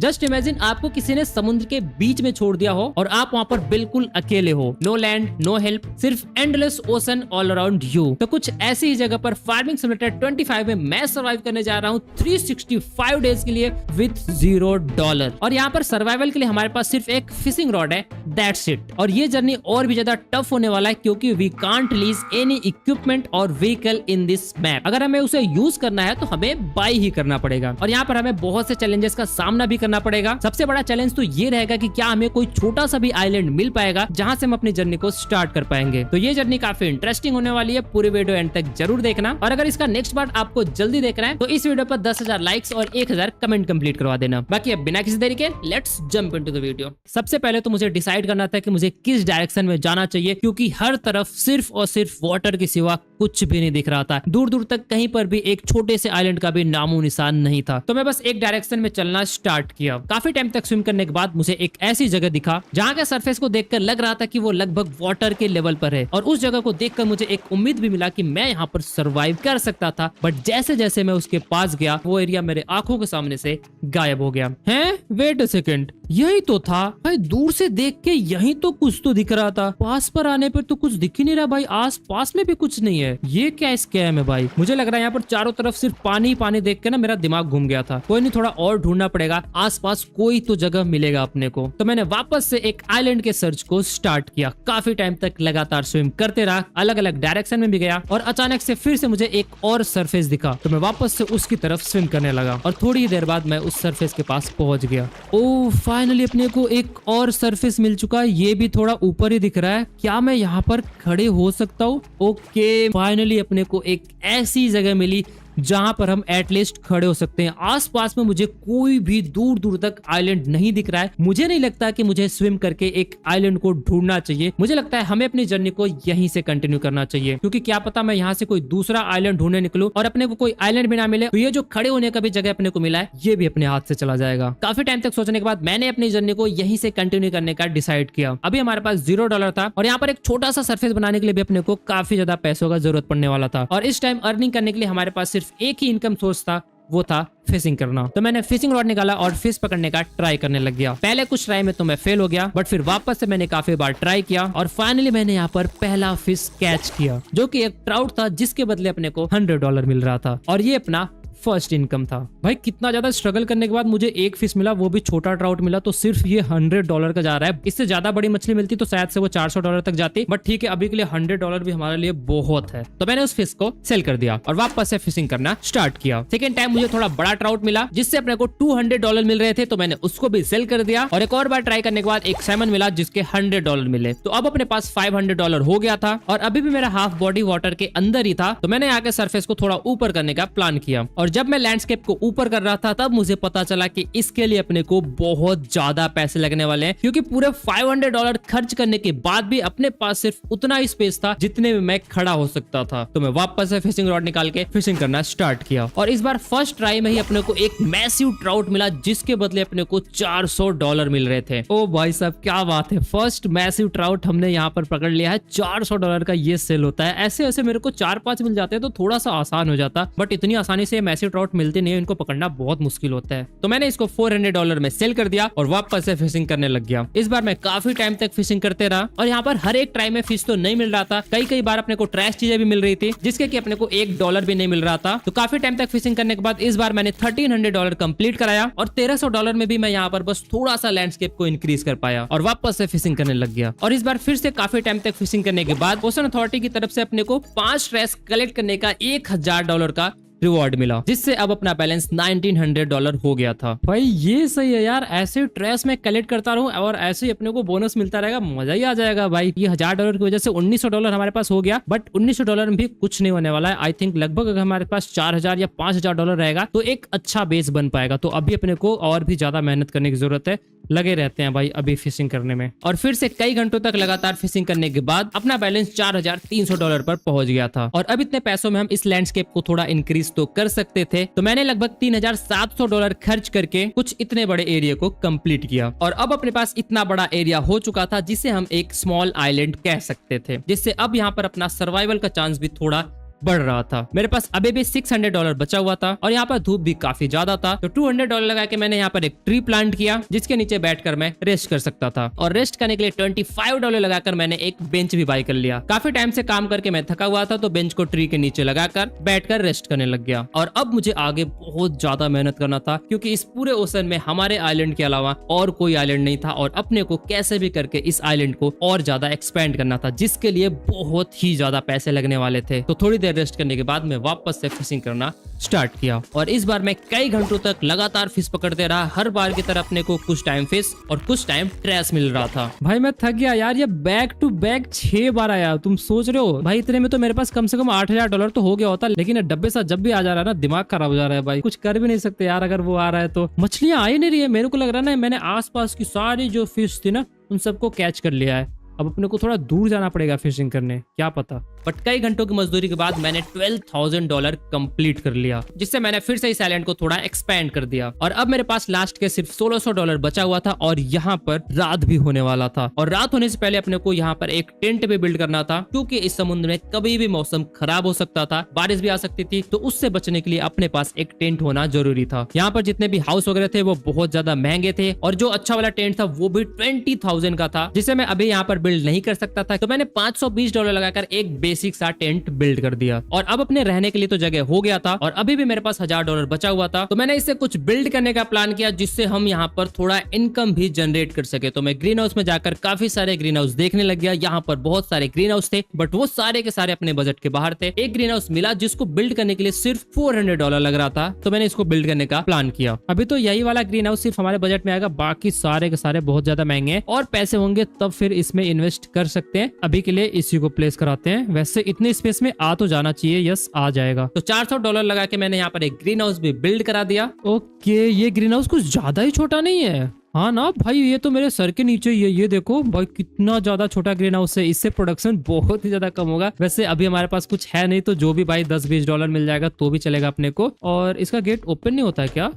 Just imagine आपको किसी ने समुद्र के बीच में छोड़ दिया हो और आप वहाँ पर बिल्कुल अकेले हो, नो लैंड नो हेल्प, सिर्फ endless ocean all around you. तो कुछ ऐसी ही जगह पर फार्मिंग सिमुलेटर 25 में मैं सर्वाइव करने जा रहा हूँ 365 डेज के लिए विद $0। और यहाँ पर सर्वाइवल के लिए हमारे पास सिर्फ एक फिशिंग रॉड है, दैट्स इट। और ये जर्नी और भी ज्यादा टफ होने वाला है क्योंकि we can't lease any equipment और व्हीकल इन दिस मैप। अगर हमें उसे यूज करना है तो हमें बाय ही करना पड़ेगा और यहाँ पर हमें बहुत से चैलेंजेस का सामना भी करना पड़ेगा। सबसे बड़ा चैलेंज तो ये रहेगा कि क्या हमें कोई छोटा सा भी आइलैंड मिल पाएगा जहाँ से हम अपनी जर्नी को स्टार्ट कर पाएंगे। तो ये जर्नी काफी इंटरेस्टिंग होने वाली है, पूरे वीडियो एंड तक जरूर देखना। और अगर इसका नेक्स्ट पार्ट आपको जल्दी देखना है तो इस वीडियो पर 10,000 लाइक्स और 1,000 कमेंट कंप्लीट करवा देना। बाकी अब बिना किसी देरी के let's jump into the video. सबसे पहले तो मुझे डिसाइड करना था कि मुझे किस डायरेक्शन में जाना चाहिए क्योंकि हर तरफ सिर्फ और सिर्फ वाटर के सिवा कुछ भी नहीं दिख रहा था। दूर दूर तक कहीं पर भी एक छोटे से आइलैंड का भी नामो निशान नहीं था। तो मैं बस एक डायरेक्शन में चलना स्टार्ट किया। काफी टाइम तक स्विम करने के बाद मुझे एक ऐसी जगह दिखा जहाँ के सरफेस को देखकर लग रहा था कि वो लगभग वाटर के लेवल पर है और उस जगह को देखकर मुझे एक उम्मीद भी मिला कि मैं यहाँ पर सर्वाइव कर सकता था। बट जैसे जैसे मैं उसके पास गया वो एरिया मेरे आंखों के सामने से गायब हो गया। हैं? वेट अ सेकंड, यही तो था भाई। दूर से देख के यही तो कुछ तो दिख रहा था, पास पर आने पर तो कुछ दिख ही नहीं रहा भाई। आस पास में भी कुछ नहीं है। ये क्या स्कैम है भाई? मुझे लग रहा है यहाँ पर चारों तरफ सिर्फ पानी पानी देख के ना मेरा दिमाग घूम गया था। कोई नहीं, थोड़ा और ढूंढना पड़ेगा, आसपास कोई तो जगह मिलेगा अपने को। तो मैंने वापस से एक आइलैंड के सर्च को स्टार्ट किया। काफी टाइम तक लगातार स्विम करते रहा, अलग अलग डायरेक्शन में भी गया और अचानक से फिर से मुझे एक और सरफेस दिखा। तो मैं वापस से उसकी तरफ स्विम करने लगा और थोड़ी ही देर बाद मैं उस सरफेस के पास पहुंच गया। ओ फाइनली अपने को एक और सरफेस मिल चुका है। ये भी थोड़ा ऊपर ही दिख रहा है। क्या मैं यहाँ पर खड़े हो सकता हूँ? ओके, फाइनली अपने को एक ऐसी जगह मिली जहां पर हम एटलीस्ट खड़े हो सकते हैं। आसपास में मुझे कोई भी दूर दूर तक आइलैंड नहीं दिख रहा है। मुझे नहीं लगता कि मुझे स्विम करके एक आइलैंड को ढूंढना चाहिए। मुझे लगता है हमें अपनी जर्नी को यहीं से कंटिन्यू करना चाहिए क्योंकि क्या पता मैं यहाँ से कोई दूसरा आइलैंड ढूंढने निकलूं और अपने को कोई आइलैंड भी ना मिले तो ये जो खड़े होने का भी जगह अपने को मिला है ये भी अपने हाथ से चला जाएगा। काफी टाइम तक सोचने के बाद मैंने अपनी जर्नी को यहीं से कंटिन्यू करने का डिसाइड किया। अभी हमारे पास $0 था और यहाँ पर एक छोटा सा सरफेस बनाने के लिए भी अपने को काफी ज्यादा पैसों का जरूरत पड़ने वाला था और इस टाइम अर्निंग करने के लिए हमारे पास सिर्फ एक ही इनकम सोर्स था, वो था फिशिंग करना। तो मैंने फिशिंग रॉड निकाला और फिश पकड़ने का ट्राई करने लग गया। पहले कुछ ट्राई में तो मैं फेल हो गया बट फिर वापस से मैंने काफी बार ट्राई किया और फाइनली मैंने यहाँ पर पहला फिश कैच किया जो कि एक ट्राउट था जिसके बदले अपने को $100 मिल रहा था और ये अपना फर्स्ट इनकम था। भाई कितना ज्यादा स्ट्रगल करने के बाद मुझे एक फिश मिला, वो भी छोटा ट्राउट मिला। तो सिर्फ ये $100 का जा रहा है। इससे ज्यादा बड़ी मछली मिलती तो शायद से वो $400 तक जाती, बट ठीक है अभी के लिए $100 भी हमारे लिए बहुत है। तो मैंने उस फिश को सेल कर दिया और वापस से फिशिंग करना स्टार्ट किया। सेकेंड टाइम मुझे थोड़ा बड़ा ट्राउट मिला जिससे अपने को $200 मिल रहे थे, तो मैंने उसको भी सेल कर दिया और एक और बार ट्राई करने के बाद एक सैमन मिला जिसके $100 मिले। तो अब अपने पास $500 हो गया था और अभी भी मेरा हाफ बॉडी वाटर के अंदर ही था। तो मैंने यहाँ के सरफेस को थोड़ा ऊपर करने का प्लान किया और जब मैं लैंडस्केप को ऊपर कर रहा था तब मुझे पता चला कि इसके लिए अपने को बहुत ज्यादा पैसे लगने वाले हैं क्योंकि पूरे $500 खर्च करने के बाद भी अपने पास सिर्फ उतना ही स्पेस था जितने में मैं खड़ा हो सकता था। तो मैं वापस से फिशिंग रॉड निकाल के फिशिंग करना स्टार्ट किया और इस बार फर्स्ट ट्राई में ही अपने को एक मैसिव ट्राउट मिला जिसके बदले अपने को $400 मिल रहे थे। ओ भाई साहब क्या बात है, फर्स्ट मैसिव ट्राउट हमने यहाँ पर पकड़ लिया है। $400 का ये सेल होता है। ऐसे ऐसे मेरे को 4-5 मिल जाते हैं तो थोड़ा सा आसान हो जाता, बट इतनी आसानी से मैसिव ट्राउट मिलते नहीं, इनको पकड़ना बहुत मुश्किल होता है। तो मैंने इसको $400 में सेल कर दिया और वापस से फिशिंग करने लग गया। इस बार मैं काफी टाइम तक फिशिंग करते रहा और यहाँ पर हर एक ट्राई में फिश तो नहीं मिल रहा था, कई बार अपने को ट्रैश चीजें भी मिल रही थी जिसके कि अपने को $1 भी नहीं मिल रहा था। तो काफी टाइम तक फिशिंग करने के बाद इस बार मैंने $1300 कंप्लीट कराया और $1300 में भी मैं यहाँ पर बस थोड़ा सा लैंडस्केप को इंक्रीज कर पाया और वापस से फिशिंग करने लग गया। और इस बार फिर से काफी टाइम तक फिशिंग करने के बाद ओशन अथॉरिटी की तरफ से अपने को 5 ट्रैश कलेक्ट करने का $1000 का रिवॉर्ड मिला जिससे अब अपना बैलेंस $1900 हो गया था। भाई ये सही है यार, ऐसे ट्रेस में कलेक्ट करता रहूं और ऐसे ही अपने को बोनस मिलता रहेगा, मजा ही आ जाएगा भाई। ये $1000 की वजह से $1900 हमारे पास हो गया, बट $1900 में भी कुछ नहीं होने वाला है। आई थिंक लगभग अगर हमारे पास $4000 या $5000 रहेगा तो एक अच्छा बेस बन पाएगा। तो अभी अपने को और भी ज्यादा मेहनत करने की जरूरत है। लगे रहते हैं भाई अभी फिशिंग करने में। और फिर से कई घंटों तक लगातार फिशिंग करने के बाद अपना बैलेंस $4300 पर पहुंच गया था और अब इतने पैसों में हम इस लैंडस्केप को थोड़ा इंक्रीज तो कर सकते थे। तो मैंने लगभग $3700 खर्च करके कुछ इतने बड़े एरिया को कंप्लीट किया और अब अपने पास इतना बड़ा एरिया हो चुका था जिसे हम एक स्मॉल आइलैंड कह सकते थे, जिससे अब यहाँ पर अपना सर्वाइवल का चांस भी थोड़ा बढ़ रहा था। मेरे पास अभी भी $600 बचा हुआ था और यहाँ पर धूप भी काफी ज्यादा था, तो $200 लगा के मैंने यहाँ पर एक ट्री प्लांट किया जिसके नीचे बैठकर मैं रेस्ट कर सकता था। और रेस्ट करने के लिए $25 लगाकर मैंने एक बेंच भी बाय कर लिया। काफी टाइम से काम करके मैं थका हुआ था, तो बेंच को ट्री के नीचे लगाकर बैठकर रेस्ट करने लग गया। और अब मुझे आगे बहुत ज्यादा मेहनत करना था, क्योंकि इस पूरे ओशन में हमारे आइलैंड के अलावा और कोई आइलैंड नहीं था और अपने को कैसे भी करके इस आइलैंड को और ज्यादा एक्सपेंड करना था, जिसके लिए बहुत ही ज्यादा पैसे लगने वाले थे। तो थोड़ी देर रेस्ट करने के बाद मैं वापस से फिशिंग करना स्टार्ट किया और इस बार मैं कई घंटों तक लगातार फिश पकड़ते रहा। हर बार की तरह अपने को कुछ टाइम फिश और कुछ टाइम ट्रैश मिल रहा था। भाई मैं थक गया यार, ये बैक टू बैक 6 बार आया। तुम सोच रहे हो भाई, इतने में तो मेरे पास कम से कम $8,000 तो हो गया होता, लेकिन डब्बे साथ जब भी आ जा रहा है ना, दिमाग खराब हो जा रहा है भाई। कुछ कर भी नहीं सकते यार अगर वो आ रहा है तो। मछलियां आ ही नहीं रही है, मेरे को लग रहा है ना मैंने आसपास की सारी जो फिश थी ना उन सबको कैच कर लिया है। अब अपने को थोड़ा दूर जाना पड़ेगा फिशिंग करने, क्या पता। बट कई घंटों की मजदूरी के बाद मैंने $12,000 कंप्लीट कर लिया, जिससे मैंने फिर से इस आइलैंड को थोड़ा एक्सपेंड कर दिया। और अब मेरे पास लास्ट के सिर्फ $1,600 बचा हुआ था और यहाँ पर रात भी होने वाला था। और रात होने से पहले अपने को यहाँ पर एक टेंट भी बिल्ड करना था, क्योंकि इस समुद्र में कभी भी मौसम खराब हो सकता था, बारिश भी आ सकती थी, तो उससे बचने के लिए अपने पास एक टेंट होना जरूरी था। यहाँ पर जितने भी हाउस वगैरह थे वो बहुत ज्यादा महंगे थे और जो अच्छा वाला टेंट था वो भी 20,000 का था, जिसे मैं अभी यहाँ पर बिल्ड नहीं कर सकता था। तो मैंने $520 लगाकर एक बेसिक सा टेंट बिल्ड कर दिया और अब अपने रहने के लिए तो जगह हो गया था और अभी भी मेरे पास $1,000 बचा हुआ था। तो मैंने इससे कुछ बिल्ड करने का प्लान किया, जिससे हम यहाँ पर थोड़ा इनकम भी जनरेट कर सके। तो मैं ग्रीन हाउस में जाकर काफी सारे ग्रीन हाउस देखने लग गया। यहाँ पर बहुत सारे ग्रीन हाउस थे, बट वो सारे के सारे अपने बजट के बाहर थे। एक ग्रीन हाउस मिला जिसको बिल्ड करने के लिए सिर्फ $400 लग रहा था, तो मैंने इसको बिल्ड करने का प्लान किया। अभी तो यही वाला ग्रीन हाउस सिर्फ हमारे बजट में आएगा, बाकी सारे के सारे बहुत ज्यादा महंगे हैं और पैसे होंगे तब फिर इसमें इन्वेस्ट कर सकते हैं। अभी के लिए इसी को प्लेस कराते हैं। वैसे इतने स्पेस में आ तो जाना चाहिए, यस आ जाएगा। तो $400 लगा के मैंने यहाँ पर एक ग्रीन हाउस भी बिल्ड करा दिया। ओके, ये ग्रीन हाउस कुछ ज्यादा ही छोटा नहीं है। हाँ ना भाई, ये तो मेरे सर के नीचे ही है। ये देखो भाई कितना ज्यादा छोटा ग्रीन हाउस है, इससे प्रोडक्शन बहुत ही ज्यादा कम होगा। वैसे अभी हमारे पास कुछ है नहीं, तो जो भी भाई $10-20 मिल जाएगा तो भी चलेगा अपने को। और इसका गेट ओपन नहीं होता है क्या?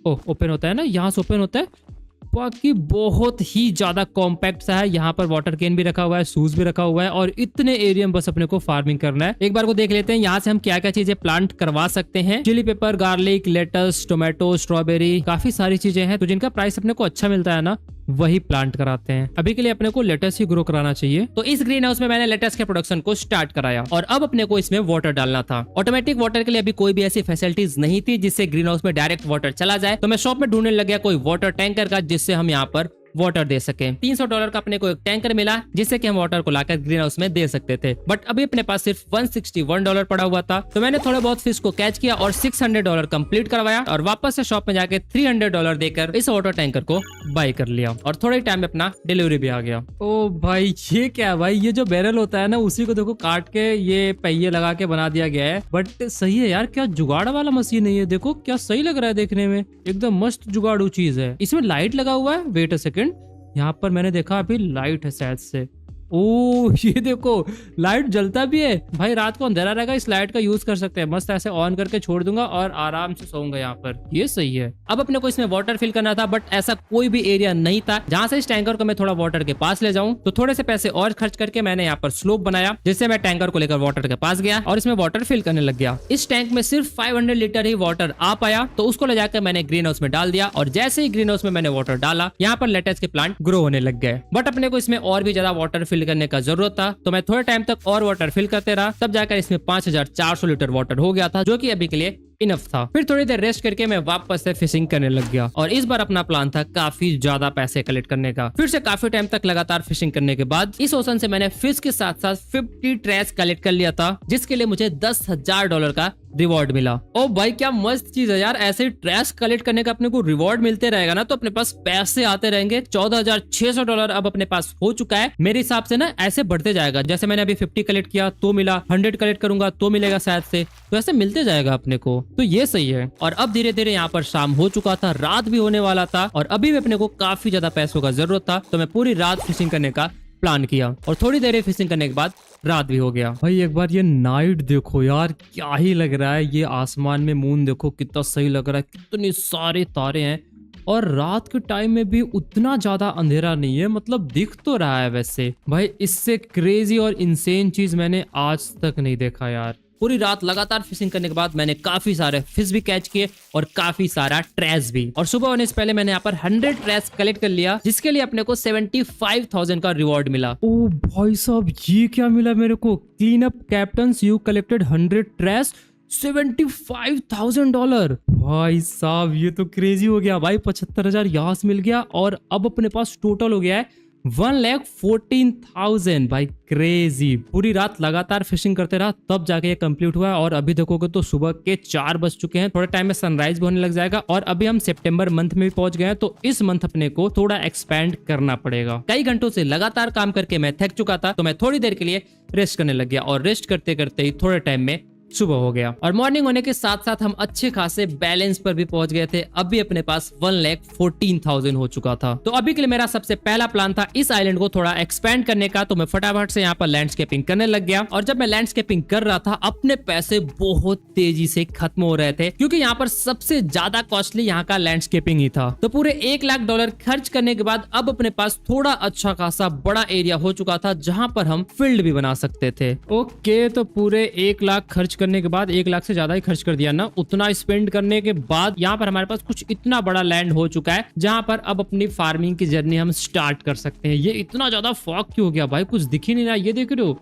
ओह ओपन होता है ना, यहाँ से ओपन होता है। बाकी बहुत ही ज्यादा कॉम्पैक्ट सा है। यहाँ पर वाटर कैन भी रखा हुआ है, शूज भी रखा हुआ है और इतने एरिया में बस अपने को फार्मिंग करना है। एक बार को देख लेते हैं यहाँ से हम क्या क्या चीजें प्लांट करवा सकते हैं। Chilli pepper, garlic, lettuce, tomato, strawberry, काफी सारी चीजें हैं। तो जिनका प्राइस अपने को अच्छा मिलता है ना, वही प्लांट कराते हैं। अभी के लिए अपने को लेटस ही ग्रो कराना चाहिए। तो इस ग्रीन हाउस में मैंने लेटस के प्रोडक्शन को स्टार्ट कराया और अब अपने को इसमें वाटर डालना था। ऑटोमेटिक वाटर के लिए अभी कोई भी ऐसी फैसिलिटीज नहीं थी जिससे ग्रीन हाउस में डायरेक्ट वाटर चला जाए। तो मैं शॉप में ढूंढने लग गया कोई वाटर टैंकर का, जिससे हम यहाँ पर वाटर दे सके। $300 का अपने को एक टैंकर मिला, जिससे कि हम वाटर को लाकर ग्रीन हाउस में दे सकते थे। बट अभी अपने पास सिर्फ $161 पड़ा हुआ था। तो मैंने थोड़ा बहुत फिश को कैच किया और $600 कंप्लीट करवाया और वापस से शॉप में जाके $300 देकर इस वाटर टैंकर को बाय कर लिया और थोड़े टाइम में अपना डिलीवरी भी आ गया। ओ भाई, ये क्या है भाई? ये जो बैरल होता है ना, उसी को देखो काट के ये पहिए लगा के बना दिया गया है। बट सही है यार, क्या जुगाड़ वाला मशीन है ये। देखो क्या सही लग रहा है देखने में, एकदम मस्त जुगाड़ू चीज है। इसमें लाइट लगा हुआ है। वेट अ सेकंड, यहाँ पर मैंने देखा अभी लाइट है शायद से। ओ ये देखो लाइट जलता भी है भाई। रात को अंधेरा रहेगा, इस लाइट का यूज कर सकते हैं। मस्त ऐसे ऑन करके छोड़ दूंगा और आराम से सोऊंगा यहाँ पर। ये सही है। अब अपने को इसमें वाटर फिल करना था, बट ऐसा कोई भी एरिया नहीं था जहाँ से इस टैंकर को मैं थोड़ा वाटर के पास ले जाऊं। तो थोड़े से पैसे और खर्च करके मैंने यहाँ पर स्लोप बनाया, जिससे मैं टैंकर को लेकर वाटर के पास गया और इसमें वाटर फिल करने लग गया। इस टैंक में सिर्फ 500 लीटर ही वाटर आ पाया, तो उसको ले जाकर मैंने ग्रीन हाउस में डाल दिया। और जैसे ही ग्रीन हाउस में मैंने वाटर डाला, यहाँ पर लेटस के प्लांट ग्रो होने लग गए। बट अपने को इसमें और भी ज्यादा वाटर फिल करने का जरूरत था, तो मैं थोड़े टाइम तक और वाटर फिल करते रहा। तब जाकर इसमें 5400 लीटर वाटर हो गया था, जो कि अभी के लिए इनफ था। फिर थोड़ी देर रेस्ट करके मैं वापस से फिशिंग करने लग गया और इस बार अपना प्लान था काफी ज्यादा पैसे कलेक्ट करने का। फिर से काफी टाइम तक लगातार फिशिंग करने के बाद इस ओशन से मैंने फिश के साथ साथ 50 ट्रैश कलेक्ट कर लिया था, जिसके लिए मुझे $10,000 का रिवॉर्ड मिला। ओ भाई क्या मस्त चीज है यार। ऐसे ट्रैश कलेक्ट करने का अपने को रिवॉर्ड मिलते रहेगा ना, तो अपने पास पैसे आते रहेंगे। $14,600 अब अपने पास हो चुका है। मेरे हिसाब से ना ऐसे बढ़ते जाएगा। जैसे मैंने अभी 50 कलेक्ट किया तो मिला, 100 कलेक्ट करूंगा तो मिलेगा शायद से, तो ऐसे मिलते जाएगा अपने को। तो ये सही है। और अब धीरे धीरे यहाँ पर शाम हो चुका था, रात भी होने वाला था और अभी भी अपने को काफी ज्यादा पैसों का जरूरत था। तो मैं पूरी रात फिशिंग करने का प्लान किया और थोड़ी देर फिशिंग करने के बाद रात भी हो गया। भाई एक बार ये नाइट देखो यार, क्या ही लग रहा है। ये आसमान में मून देखो कितना सही लग रहा है, कितने सारे तारे हैं और रात के टाइम में भी उतना ज्यादा अंधेरा नहीं है, मतलब दिख तो रहा है। वैसे भाई इससे क्रेजी और इंसेन चीज मैंने आज तक नहीं देखा यार। पूरी रात लगातार फिशिंग करने के बाद मैंने काफी सारे फिश भी कैच किए और काफी सारा ट्रैश भी। और सुबह होने से पहले मैंने यहाँ पर 100 ट्रैश कलेक्ट कर लिया, जिसके लिए अपने को 75,000 का रिवॉर्ड मिला। ओ भाई साहब, ये क्या मिला मेरे को? Clean up captains, you collected 100 trash, $75,000। भाई साहब ये तो क्रेजी हो गया भाई। 75,000 यहाँ से मिल गया और अब अपने पास टोटल हो गया है 1,14,000। भाई क्रेजी। पूरी रात लगातार फिशिंग करते रहा तब जाके ये कंप्लीट हुआ। और अभी देखोगे तो सुबह के 4 बज चुके हैं। थोड़े टाइम में सनराइज भी होने लग जाएगा और अभी हम सितंबर मंथ में भी पहुंच गए हैं, तो इस मंथ अपने को थोड़ा एक्सपैंड करना पड़ेगा। कई घंटों से लगातार काम करके मैं थक चुका था, तो मैं थोड़ी देर के लिए रेस्ट करने लग गया और रेस्ट करते करते ही थोड़े टाइम में सुबह हो गया। और मॉर्निंग होने के साथ साथ हम अच्छे खासे बैलेंस पर भी पहुंच गए थे। अभी अपने पास 1,14,000 हो चुका था। तो अभी के लिए मेरा सबसे पहला प्लान था इस आइलैंड को थोड़ा एक्सपेंड करने का, तो मैं फटाफट से यहाँ पर लैंडस्केपिंग करने लग गया। और जब मैं लैंडस्केपिंग कर रहा था, अपने पैसे बहुत तेजी से खत्म हो रहे थे, क्योंकि यहाँ पर सबसे ज्यादा कॉस्टली यहाँ का लैंडस्केपिंग ही था। तो पूरे $1,00,000 खर्च करने के बाद अब अपने पास थोड़ा अच्छा खासा बड़ा एरिया हो चुका था, जहां पर हम फील्ड भी बना सकते थे। ओके, तो पूरे 1,00,000 खर्च करने के बाद 1,00,000 से ज्यादा ही खर्च कर दिया ना। उतना स्पेंड करने के बाद यहाँ पर हमारे पास कुछ इतना बड़ा लैंड हो चुका है, जहां पर अब अपनी फार्मिंग की जर्नी हम स्टार्ट कर सकते हैं। ये इतना ज्यादा फॉग क्यों हो गया भाई? कुछ दिख ही नहीं रहा। ये देख रहे हो?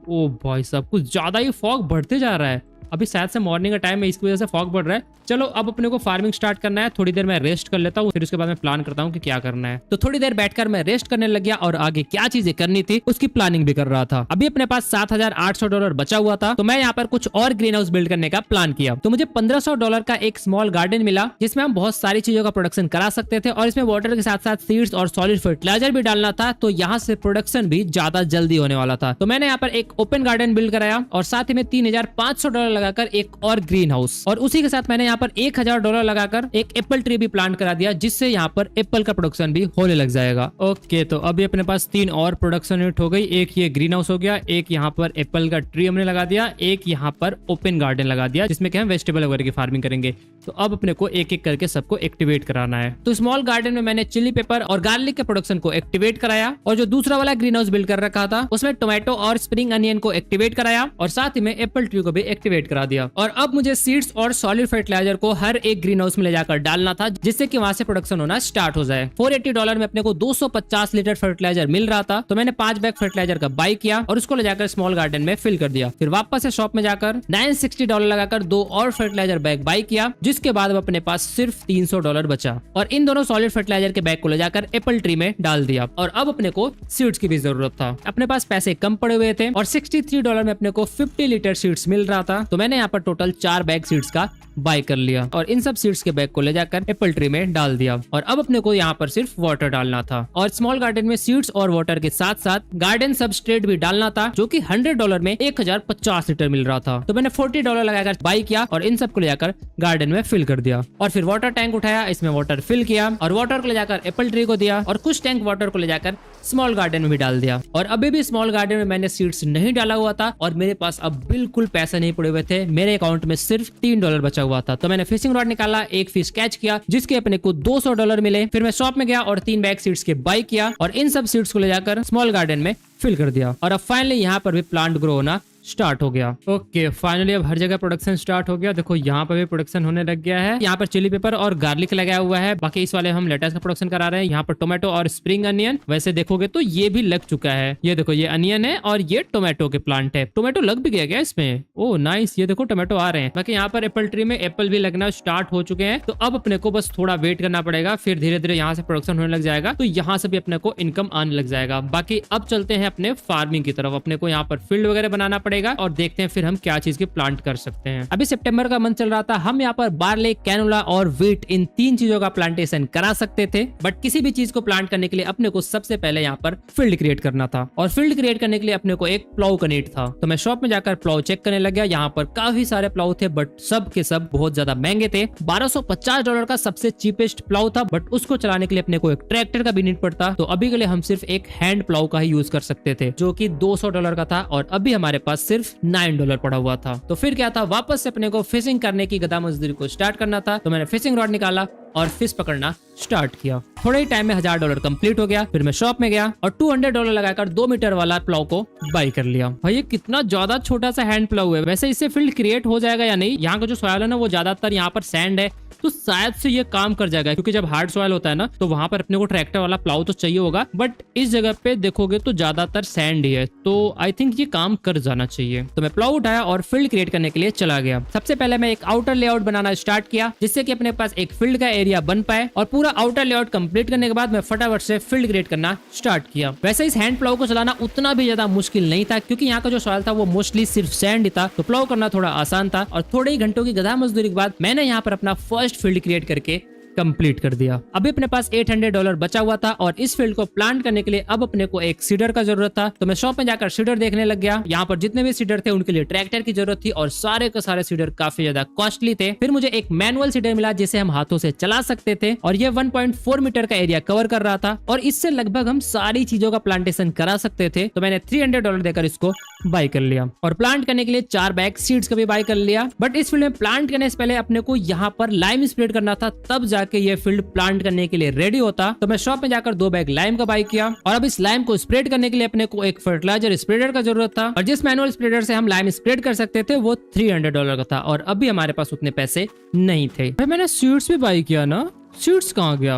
ओ भाई साहब, कुछ ज्यादा ही फॉग बढ़ते जा रहा है। अभी शायद से मॉर्निंग का टाइम है, इसकी वजह से फॉग बढ़ रहा है। चलो अब अपने को फार्मिंग स्टार्ट करना है। थोड़ी देर मैं रेस्ट कर लेता हूँ, फिर उसके बाद मैं प्लान करता हूँ कि क्या करना है। तो थोड़ी देर बैठकर मैं रेस्ट करने लग गया और आगे क्या चीजें करनी थी उसकी प्लानिंग भी कर रहा था। अभी अपने पास $7,800 बचा हुआ था, तो मैं यहाँ पर कुछ और ग्रीन हाउस बिल्ड करने का प्लान किया। तो मुझे $1,500 का एक स्मॉल गार्डन मिला, जिसमें हम बहुत सारी चीजों का प्रोडक्शन करा सकते थे और इसमें वाटर के साथ साथ सीड्स और सॉलिड फर्टिलाइजर भी डालना था, तो यहाँ से प्रोडक्शन भी ज्यादा जल्दी होने वाला था। तो मैंने यहाँ पर एक ओपन गार्डन बिल्ड कराया और साथ ही में $3,500 लगाकर एक और ग्रीन हाउस, और उसी के साथ मैंने यहाँ पर $1,000 लगाकर एक एप्पल ट्री भी प्लांट करा दिया, जिससे यहाँ पर एप्पल का प्रोडक्शन भी होने लग जाएगा। ओके, तो अभी अपने पास 3 और प्रोडक्शन यूनिट हो गई। एक ये ग्रीन हाउस हो गया, एक यहाँ पर एप्पल का ट्री हमने लगा दिया, एक यहाँ पर ओपन गार्डन लगा दिया, जिसमें कि हम वेजिटेबल वगैरह की फार्मिंग करेंगे। तो अब अपने को एक एक करके सबको एक्टिवेट कराना है। तो स्मॉल गार्डन में मैंने चिली पेपर और गार्लिक के प्रोडक्शन को एक्टिवेट कराया, और जो दूसरा वाला ग्रीन हाउस बिल्ड कर रखा था उसमें टोमेटो और स्प्रिंग अनियन को एक्टिवेट कराया, और साथ ही में एप्पल ट्री को भी एक्टिवेट करा दिया। और अब मुझे सीड्स और सॉलिड फर्टिलाइजर को हर एक ग्रीन हाउस में ले जाकर डालना था, जिससे कि वहां से प्रोडक्शन होना स्टार्ट हो जाए। $480 में अपने को 250 लीटर फर्टिलाइजर मिल रहा था, तो मैंने 5 बैग फर्टिलाइजर का बाई किया और उसको ले जाकर स्मॉल गार्डन में फिल कर दिया। फिर वापस से शॉप में जाकर $960 लगाकर 2 और फर्टिलाइजर बैग बाई किया, जिसके बाद अब अपने पास सिर्फ $300 बचा, और इन दोनों सॉलिड फर्टिलाइजर के बैग को ले जाकर एप्पल ट्री में डाल दिया। और अब अपने को सीड्स की भी जरूरत था। अपने पास पैसे कम पड़े हुए थे और $63 में अपने को 50 लीटर सीड्स मिल रहा था, तो मैंने यहाँ पर टोटल 4 बैग सीड्स का बाय कर लिया और इन सब सीड्स के बैग को ले जाकर एप्पल ट्री में डाल दिया। और अब अपने को यहाँ पर सिर्फ वाटर डालना था, और स्मॉल गार्डन में सीड्स और वाटर के साथ साथ गार्डन सबस्ट्रेट भी डालना था, जो कि $100 में 1050 लीटर मिल रहा था। तो मैंने $40 लगाकर बाई किया और इन सब को ले जाकर गार्डन में फिल कर दिया। और फिर वाटर टैंक उठाया, इसमें वाटर फिल किया और वाटर को ले जाकर एप्पल ट्री को दिया, और कुछ टैंक वाटर को ले जाकर स्मॉल गार्डन में भी डाल दिया। और अभी भी स्मॉल गार्डन में मैंने सीड्स नहीं डाला हुआ था और मेरे पास अब बिल्कुल पैसे नहीं पड़े हुए थे। मेरे अकाउंट में सिर्फ $3 बचा हुआ था। तो मैंने फिशिंग रॉड निकाला, एक फिश कैच किया, जिसके अपने को $200 मिले। फिर मैं शॉप में गया और 3 बैग सीड्स के बाई किया और इन सब सीड्स को ले जाकर स्मॉल गार्डन में फिल कर दिया। और अब फाइनली यहाँ पर भी प्लांट ग्रो होना स्टार्ट हो गया। ओके, फाइनली अब हर जगह प्रोडक्शन स्टार्ट हो गया। देखो यहाँ पर भी प्रोडक्शन होने लग गया है। यहाँ पर चिली पेपर और गार्लिक लगाया हुआ है, बाकी इस वाले हम लेटस का प्रोडक्शन करा रहे हैं। यहाँ पर टोमेटो और स्प्रिंग अनियन, वैसे देखोगे तो ये भी लग चुका है। ये देखो, ये अनियन है और ये टोमेटो के प्लांट है। टोमेटो लग भी गया क्या इसमें? ओ नाइस, ये देखो टोमेटो आ रहे हैं। बाकी यहाँ पर एप्पल ट्री में एप्पल भी लगना स्टार्ट हो चुके हैं। तो अब अपने को बस थोड़ा वेट करना पड़ेगा, फिर धीरे धीरे यहाँ से प्रोडक्शन होने लग जाएगा, तो यहाँ से भी अपने को इनकम आने लग जाएगा। बाकी अब चलते हैं अपने फार्मिंग की तरफ। अपने को यहाँ पर फील्ड वगैरह बनाना पड़ेगा और देखते हैं फिर हम क्या चीज के प्लांट कर सकते हैं। अभी सितंबर का मंथ चल रहा था, हम यहाँ पर बार्ले, कैनोला और व्हीट, इन 3 चीजों का प्लांटेशन करा सकते थे। बट किसी भी चीज को प्लांट करने के लिए अपने को सबसे पहले यहाँ पर फील्ड क्रिएट करना था, और फील्ड क्रिएट करने के लिए अपने को एक प्लाउ का नीड था। तो मैं शॉप में जाकर प्लाउ चेक करने लग गया। यहाँ पर काफी सारे प्लाउ थे, बट सब के सब बहुत ज्यादा महंगे थे। $1250 का सबसे चीपेस्ट प्लाउ था, बट उसको चलाने के लिए अपने को एक ट्रैक्टर का भी नीड पड़ता। तो अभी के लिए हम सिर्फ एक हैंड प्लाउ का ही यूज कर सकते थे, जो कि $200 का था, और अभी हमारे पास सिर्फ $9 पड़ा हुआ था। तो फिर क्या था, वापस से अपने को फिशिंग करने की गधा मजदूरी को स्टार्ट करना था। तो मैंने फिशिंग रॉड निकाला और फिश पकड़ना स्टार्ट किया। थोड़े ही टाइम में $1000 कंप्लीट हो गया। फिर मैं शॉप में गया और $200 लगाकर 2 मीटर वाला प्लाव को बाई कर लिया। भाई ये कितना ज्यादा छोटा सा हैंड प्लाव है। वैसे इससे फील्ड क्रिएट हो जाएगा या नहीं, यहाँ का जो सॉइल है ना वो ज्यादातर यहाँ पर सैंड है, तो शायद से ये काम कर जाएगा, क्योंकि जब हार्ड सॉइल होता है ना तो वहां पर अपने को ट्रैक्टर वाला प्लाव तो चाहिए होगा, बट इस जगह पे देखोगे तो ज्यादातर सैंड ही है, तो आई थिंक ये काम कर जाना चाहिए। तो मैं प्लाव उठाया और फील्ड क्रिएट करने के लिए चला गया। सबसे पहले मैं एक आउटर लेआउट बनाना स्टार्ट किया, जिससे कि अपने पास एक फील्ड का एरिया बन पाए, और पूरा आउटर लेआउट कंप्लीट करने के बाद मैं फटाफट से फील्ड क्रिएट करना स्टार्ट किया। वैसे इस हैंड प्लाव को चलाना उतना भी ज्यादा मुश्किल नहीं था, क्योंकि यहाँ का जो सॉइल था वो मोस्टली सिर्फ सैंड ही था, तो प्लाव करना थोड़ा आसान था। और थोड़े ही घंटों की गधा मजदूरी के बाद मैंने यहाँ पर अपना फर्स्ट फील्ड क्रिएट करके कंप्लीट कर दिया। अभी अपने पास $800 बचा हुआ था, और इस फील्ड को प्लांट करने के लिए अब अपने को एक सीडर का जरूरत था। तो मैं शॉप में जाकर सीडर देखने लग गया। यहाँ पर जितने भी सीडर थे उनके लिए ट्रैक्टर की जरूरत थी, और सारे के सारे सीडर काफी ज्यादा कॉस्टली थे। फिर मुझे एक मैनुअल सीडर मिला जिसे हम हाथों से चला सकते थे, और ये 1.4 मीटर का एरिया कवर कर रहा था, और इससे लगभग हम सारी चीजों का प्लांटेशन करा सकते थे। तो मैंने $300 देकर इसको बाई कर लिया, और प्लांट करने के लिए 4 बैग सीड्स का भी बाई कर लिया। बट इस फील्ड में प्लांट करने से पहले अपने को यहाँ पर लाइम स्प्रेड करना था, तब जाके ये फील्ड प्लांट करने के लिए रेडी होता। तो मैं शॉप में जाकर 2 बैग लाइम का बाई किया, और अब इस लाइम को स्प्रेड करने के लिए अपने को एक फर्टिलाइजर स्प्रेडर का जरूरत था, और जिस मैनुअल स्प्रेडर से हम लाइम स्प्रेड कर सकते थे वो $300 का था, और अभी हमारे पास उतने पैसे नहीं थे। भाई मैंने सीड्स भी बाई किया ना, सीड्स कहाँ गया?